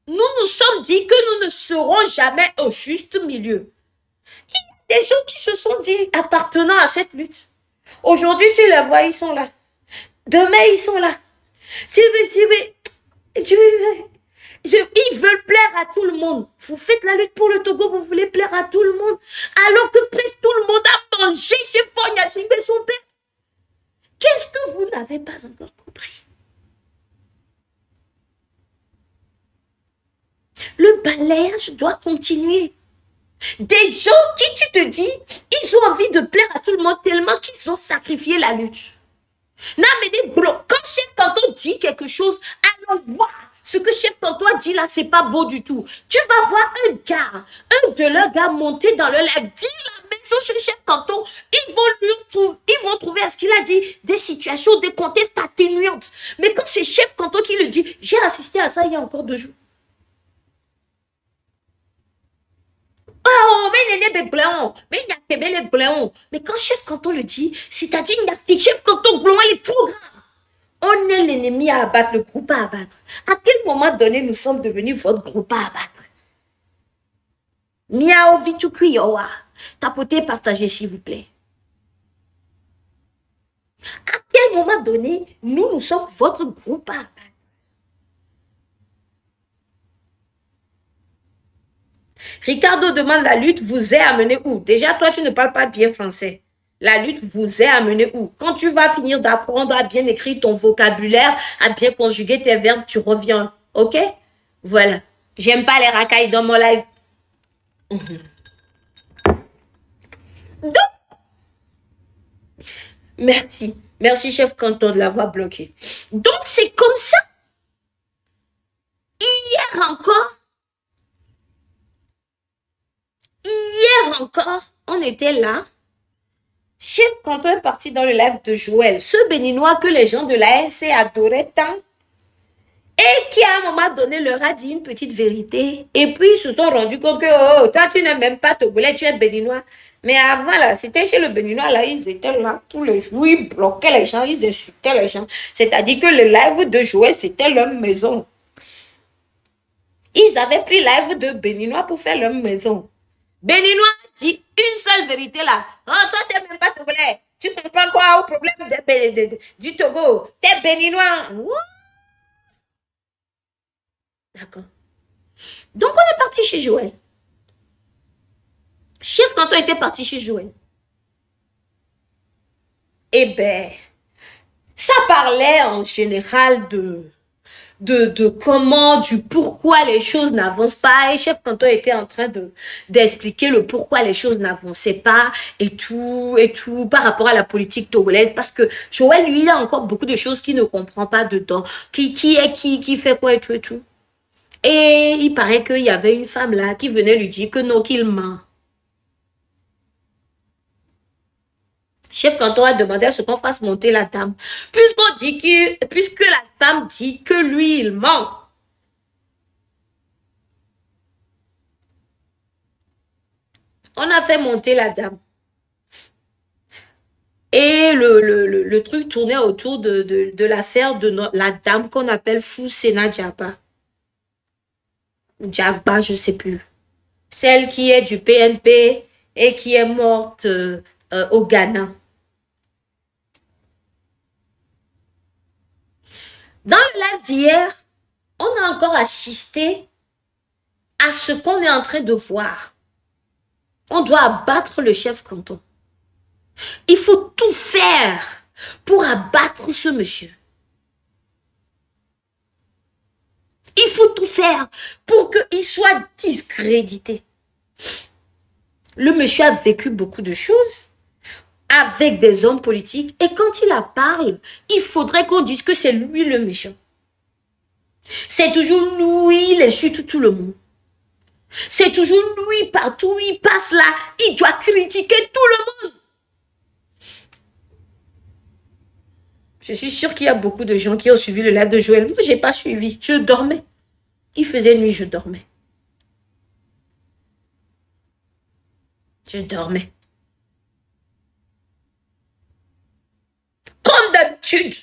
nous nous sommes dit que nous ne serons jamais au juste milieu. Il y a des gens qui se sont dit appartenant à cette lutte. Aujourd'hui, tu les vois, ils sont là. Demain, ils sont là. Ils veulent plaire à tout le monde. Vous faites la lutte pour le Togo, vous voulez plaire à tout le monde. Alors que presque tout le monde a mangé chez Fonya Simbe son père. Qu'est-ce que vous n'avez pas encore compris? Le balayage doit continuer. Des gens qui, tu te dis, ils ont envie de plaire à tout le monde tellement qu'ils ont sacrifié la lutte. Non, mais quand Chef Canton dit quelque chose, allons voir. Ce que Chef Canton a dit là, c'est pas beau du tout. Tu vas voir un de leurs gars monter dans le live, dire la même chose chez Chef Canton. Ils vont trouver à ce qu'il a dit des situations, des contextes atténuantes. Mais quand c'est Chef Canton qui le dit, j'ai assisté à ça il y a encore 2 jours. Oh, mais mais quand Chef Canton le dit, c'est-à-dire que Chef Canton blanc, il est trop grave. On est l'ennemi à abattre, le groupe à abattre. À quel moment donné nous sommes devenus votre groupe à abattre? Miao Vichukwiyowa. Tapotez, partagez s'il vous plaît. À quel moment donné nous sommes votre groupe à abattre? Ricardo demande la lutte vous est amené où? Déjà, toi, tu ne parles pas bien français. La lutte vous est amenée où? Quand tu vas finir d'apprendre à bien écrire ton vocabulaire, à bien conjuguer tes verbes, tu reviens. OK? Voilà. J'aime pas les racailles dans mon live. Donc, merci. Merci, chef canton, de l'avoir bloqué. Donc, c'est comme ça. Encore, hier encore, on était là. Chef canton est parti dans le live de Joël, ce béninois que les gens de la SC adoraient tant, et qui à un moment donné leur a dit une petite vérité. Et puis ils se sont rendus compte que, oh, toi tu n'es même pas togolais, tu es béninois. Mais avant là, c'était chez le béninois, là, ils étaient là tous les jours, ils bloquaient les gens, ils insultaient les gens. C'est-à-dire que le live de Joël, c'était leur maison. Ils avaient pris live de béninois pour faire leur maison. Béninois dit une seule vérité là. Oh, toi, t'es même pas togolais. Tu comprends quoi au problème du Togo? T'es béninois. D'accord. Donc, on est parti chez Joël. Chef, quand on était parti chez Joël, eh ben, ça parlait en général de comment, du pourquoi les choses n'avancent pas. Et chef canton était en train d'expliquer le pourquoi les choses n'avançaient pas et tout, par rapport à la politique togolaise. Parce que Joël, lui, il a encore beaucoup de choses qu'il ne comprend pas dedans. Qui fait quoi et tout et tout. Et il paraît qu'il y avait une femme là qui venait lui dire que non, qu'il ment. Chef canton a demandé à ce qu'on fasse monter la dame. Puisque la dame dit que lui, il ment. On a fait monter la dame. Et le truc tournait autour de l'affaire de la dame qu'on appelle Foussena Diaba. Diaba, je ne sais plus. Celle qui est du PNP et qui est morte au Ghana. Dans le live d'hier, on a encore assisté à ce qu'on est en train de voir. On doit abattre le chef canton. Il faut tout faire pour abattre ce monsieur. Il faut tout faire pour qu'il soit discrédité. Le monsieur a vécu beaucoup de choses avec des hommes politiques et quand il en parle, il faudrait qu'on dise que c'est lui le méchant. C'est toujours lui, il insulte tout le monde. C'est toujours lui, partout où il passe là, il doit critiquer tout le monde. Je suis sûre qu'il y a beaucoup de gens qui ont suivi le live de Joël. Moi, je n'ai pas suivi. Je dormais. Il faisait nuit, je dormais. Je dormais. Comme d'habitude.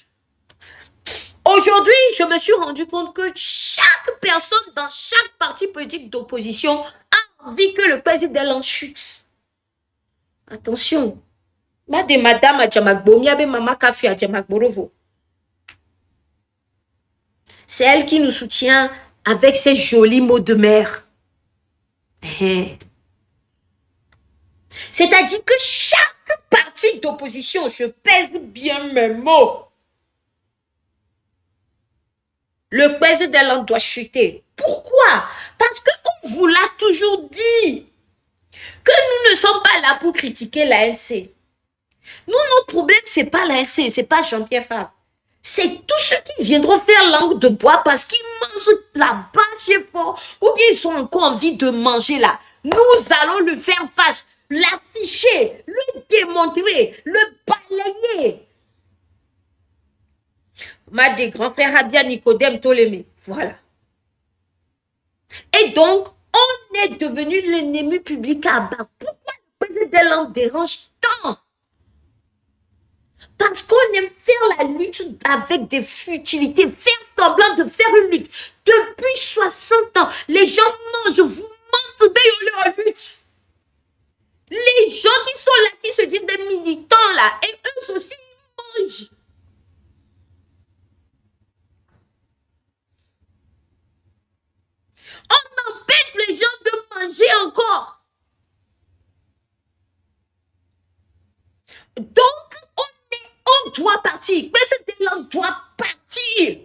Aujourd'hui, je me suis rendu compte que chaque personne dans chaque parti politique d'opposition a envie que le président en chute. Attention. Madame a Mama Kafi a c'est elle qui nous soutient avec ses jolis mots de mère. C'est-à-dire que chaque parti d'opposition, je pèse bien mes mots. Le président doit chuter. Pourquoi? Parce qu'on vous l'a toujours dit que nous ne sommes pas là pour critiquer l'ANC. Nous, notre problème, ce n'est pas l'ANC, ce n'est pas Jean-Pierre Fabre. C'est tous ceux qui viendront faire langue de bois parce qu'ils mangent là-bas chez fort ou bien ils ont encore envie de manger là. Nous allons le faire face, l'afficher, le démontrer, le balayer. Ma des grands frères Abia Nicodème Ptolémée. Voilà. Et donc, on est devenu l'ennemi public à bas. Pourquoi le président dérange tant? Parce qu'on aime faire la lutte avec des futilités, faire semblant de faire une lutte. Depuis 60 ans, les gens mangent, vous mentent, en lutte. Les gens qui sont là, qui se disent des militants là, et eux aussi mangent. On empêche les gens de manger encore. Donc, on doit partir. Président Delon doit partir.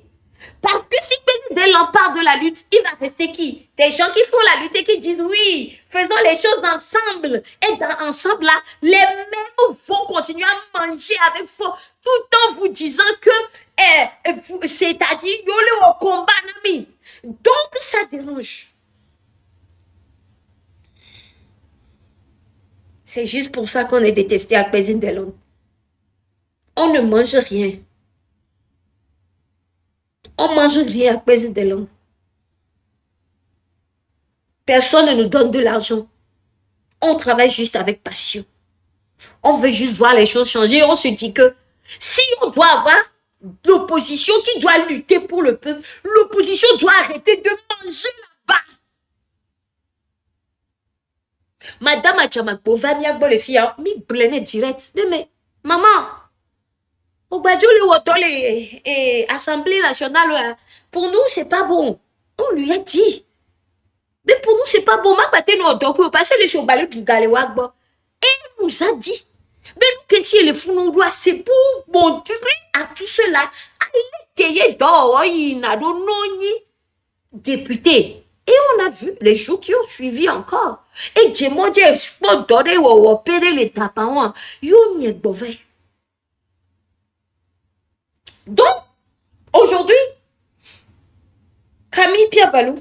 Parce que si Président Delon part de la lutte, il va rester qui? Des gens qui font la lutte et qui disent oui, faisons les choses ensemble. Et dans ensemble, là, les mêmes vont continuer à manger avec force tout en vous disant que, c'est-à-dire, yo le au combat, nami. Donc, ça dérange. C'est juste pour ça qu'on est détesté à Président Delon. On ne mange rien. On mange rien à Président Delon. Personne ne nous donne de l'argent. On travaille juste avec passion. On veut juste voir les choses changer. On se dit que si on doit avoir l'opposition qui doit lutter pour le peuple, l'opposition doit arrêter de manger là-bas. Madame Adjamakbo va miagbo les filles, mi blene direct. Mais maman, au Badjouli Wotole et Assemblée nationale, pour nous, c'est pas bon. On lui a dit. Mais pour nous, c'est pas bon. Parce que les choses et il nous a dit. Mais nous, quand il est fou, nous doit, c'est pour montrer à tout cela. Il est dehors, il n'a pas député. Et on a vu les jours qui ont suivi encore. Et j'ai dit, je peux donner ou opérer les tapants. Yon y bové. Donc, aujourd'hui, Camille Pierre Balou,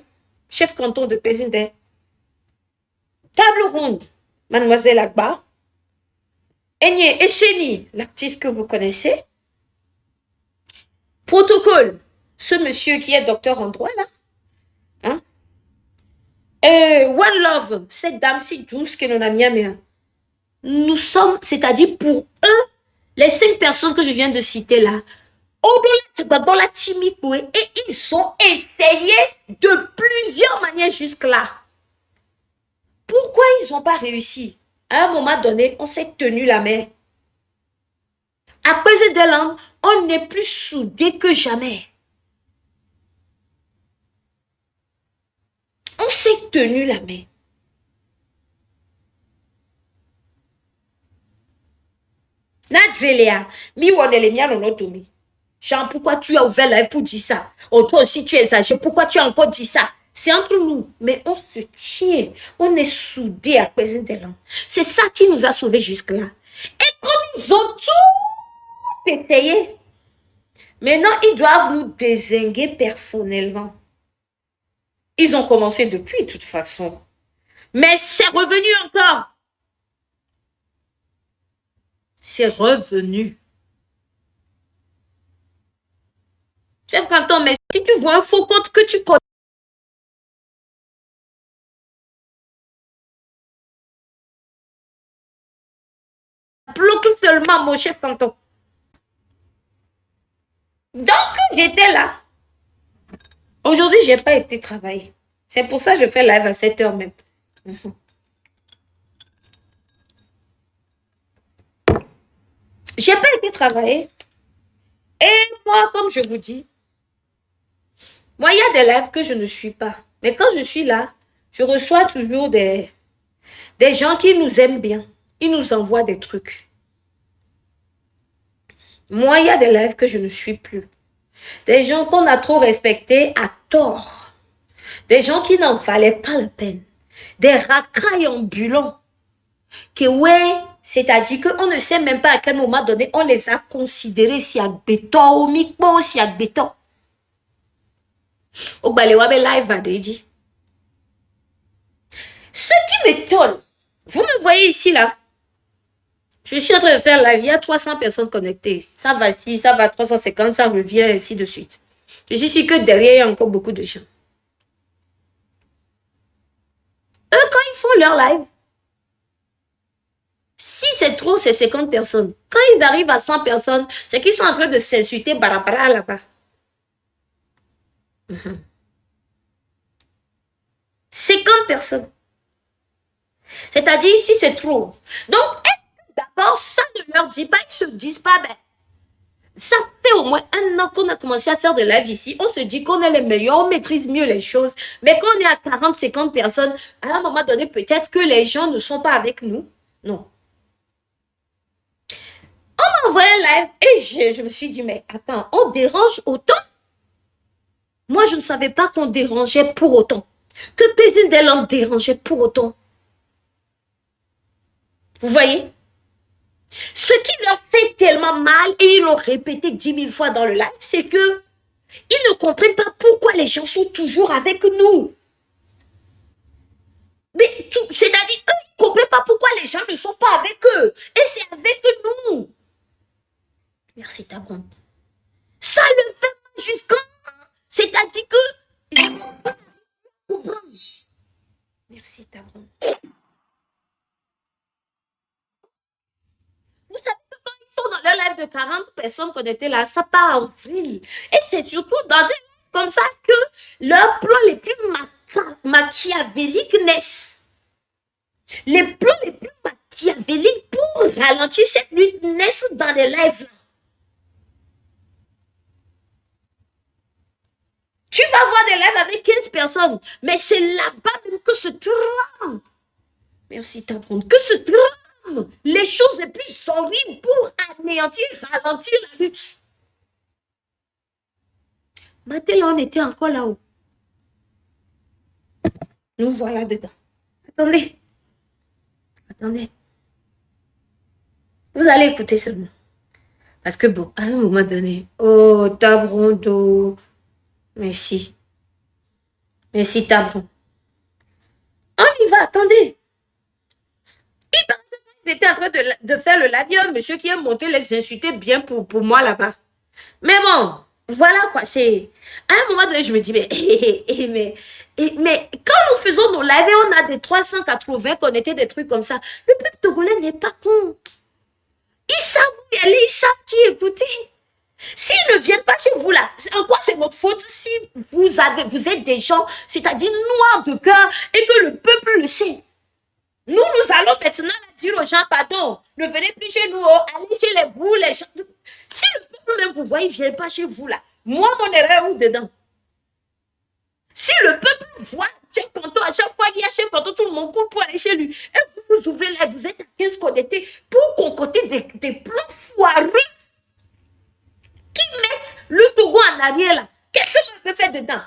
chef canton de Pézindé, table ronde, Mademoiselle Agba, Enye Echeni, l'artiste que vous connaissez, protocole, ce monsieur qui est docteur en droit là, hein? One Love, cette dame si douce que nous avons, nous sommes, c'est-à-dire pour eux, les 5 personnes que je viens de citer là, et ils ont essayé de plusieurs manières jusque-là. Pourquoi ils n'ont pas réussi? À un moment donné, on s'est tenu la main. Après ces 2 langues, on n'est plus soudés que jamais. On s'est tenu la main. Nadreléa, mi wonele mia non otomi. Jean, pourquoi tu as ouvert la pour dire ça? Oh, toi aussi, tu exagères. Pourquoi tu as encore dit ça? C'est entre nous. Mais on se tient. On est soudés à Président Delon. C'est ça qui nous a sauvés jusque-là. Et comme ils ont tout essayé, maintenant, ils doivent nous dézinguer personnellement. Ils ont commencé depuis, de toute façon. Mais c'est revenu encore. C'est revenu. Chef canton, mais si tu vois un faux compte que tu connais, bloque seulement mon chef canton. Donc, j'étais là. Aujourd'hui, je n'ai pas été travailler. C'est pour ça que je fais live à 7 h même. Je n'ai pas été travailler. Et moi, comme je vous dis, moi, il y a des lives que je ne suis pas. Mais quand je suis là, je reçois toujours des gens qui nous aiment bien. Ils nous envoient des trucs. Moi, il y a des lives que je ne suis plus. Des gens qu'on a trop respectés à tort. Des gens qui n'en valaient pas la peine. Des racailles ambulants. Que ouais, c'est-à-dire qu'on ne sait même pas à quel moment donné on les a considérés si à béton, ou mikbo, si à béton. Au balewabe live à Deji. Ce qui m'étonne, vous me voyez ici là. Je suis en train de faire live, il y a 300 personnes connectées. Ça va si, ça va 350, ça revient ainsi de suite. Je suis sûr que derrière, il y a encore beaucoup de gens. Eux, quand ils font leur live, si c'est trop, c'est 50 personnes. Quand ils arrivent à 100 personnes, c'est qu'ils sont en train de s'insulter barabara là-bas. 50 personnes. C'est-à-dire, ici, c'est trop. Donc, est-ce que d'abord, ça ne leur dit pas, ils se disent pas, ben, ça fait au moins 1 an qu'on a commencé à faire des lives ici. On se dit qu'on est les meilleurs, on maîtrise mieux les choses. Mais quand on est à 40, 50 personnes, à un moment donné, peut-être que les gens ne sont pas avec nous. Non. envoyé un live et je me suis dit, mais attends, on dérange autant? Moi, je ne savais pas qu'on dérangeait pour autant. Que Pézine des Landes dérangeait pour autant. Vous voyez? Ce qui leur fait tellement mal, et ils l'ont répété 10 000 fois dans le live, c'est que ils ne comprennent pas pourquoi les gens sont toujours avec nous. Mais c'est-à-dire qu'ils ne comprennent pas pourquoi les gens ne sont pas avec eux. Et c'est avec nous. Merci Tabron. Ça le fait mal jusqu'à... C'est-à-dire que... Merci Tabron. Vous savez que quand ils sont dans leur live de 40 personnes connectées là, ça part en vrille. Et c'est surtout dans des lives comme ça que leurs plans les plus machiavéliques naissent. Les plans les plus machiavéliques pour ralentir cette lutte naissent dans les lives là. Tu vas voir des lives avec 15 personnes, mais c'est là-bas même que se trame. Merci Tabron. Que se trame les choses les plus horribles pour anéantir, ralentir la lutte. Maintenant, on était encore là-haut. Nous voilà dedans. Attendez. Attendez. Vous allez écouter seulement. Parce que bon, à un moment donné, oh, Tabron, merci. Merci, Tabron. On y va, attendez. Ils étaient en train de faire le live. Il y a un monsieur qui est monté les insulter bien pour moi là-bas. Mais bon, voilà quoi. C'est à un moment donné, je me dis, mais quand nous faisons nos lives et on a des 380 connectés, des trucs comme ça, le peuple togolais n'est pas con. Ils savent où y aller, ils savent qui écouter. S'ils ne viennent pas chez vous là, en quoi c'est notre faute si vous êtes des gens, c'est-à-dire noirs de cœur, et que le peuple le sait. Nous allons maintenant dire aux gens, pardon, ne venez plus chez nous, allez chez vous, les gens. Si le peuple même vous voit, il ne vient pas chez vous là. Moi, mon erreur est où dedans? Si le peuple voit, tiens, Kanto, à chaque fois qu'il y a chef Kanto, tout le monde court pour aller chez lui. Et vous ouvrez là, vous êtes à 15 connectés pour concocter des plans foireux qui mettent le Togo en arrière là. Qu'est-ce que je peux faire dedans?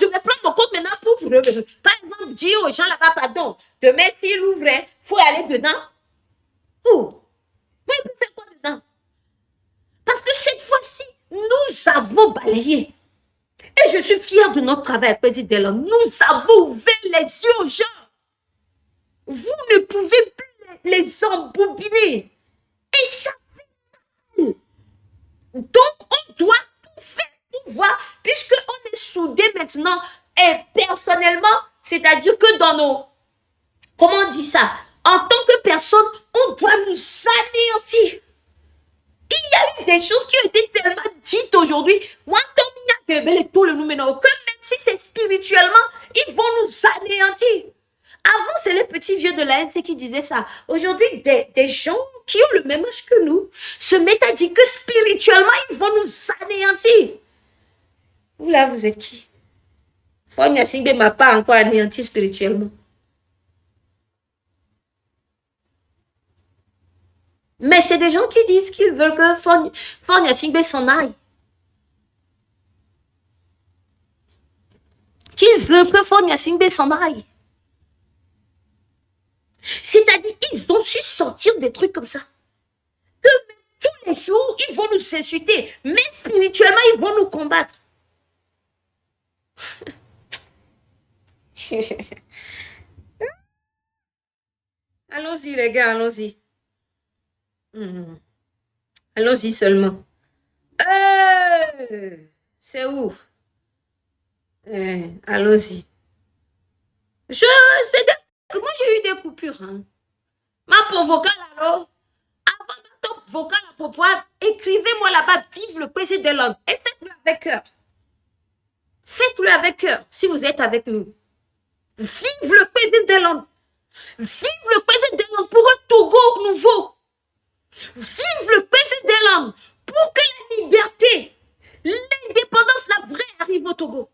Je vais prendre mon compte maintenant pour vous. Par exemple, dire aux gens là-bas, pardon, demain s'il ouvrait, il faut aller dedans. Oh, mais il peut faire quoi dedans? Parce que cette fois-ci, nous avons balayé. Et je suis fière de notre travail, président. Nous avons ouvert les yeux aux gens. Vous ne pouvez plus les embobiner. Et ça fait mal. Donc, on doit tout faire pour voir, puisqu'on est soudés maintenant, et personnellement, c'est-à-dire que dans nos... Comment on dit ça? En tant que personne, on doit nous anéantir. Il y a eu des choses qui ont été tellement dites aujourd'hui. Moi, que même si c'est spirituellement, ils vont nous anéantir. Avant, c'est les petits vieux de la NC qui disaient ça. Aujourd'hui, des gens qui ont le même âge que nous se mettent à dire que spirituellement, ils vont nous anéantir. Vous là, vous êtes qui? Fonya Singbe m'a pas encore anéanti spirituellement. Mais c'est des gens qui disent qu'ils veulent que Fonya Singbe s'en aille. Qu'ils veulent que Fonya Singbe s'en aille. C'est-à-dire qu'ils ont su sortir des trucs comme ça. Que tous les jours, ils vont nous insulter. Mais spirituellement, ils vont nous combattre. Allons-y, les gars, allons-y. Allons-y seulement. C'est où? Allons-y. Moi, j'ai eu des coupures. Hein. Ma pour vocal, alors, avant ma top vocal pour pouvoir, écrivez-moi là-bas, vive le PC des langues. Et faites-le avec cœur. Faites-le avec cœur, si vous êtes avec nous. Vive le PC des langues. Vive le PC des langues pour un Togo nouveau. Vive le PC des langues pour que la liberté, l'indépendance, la vraie, arrive au Togo.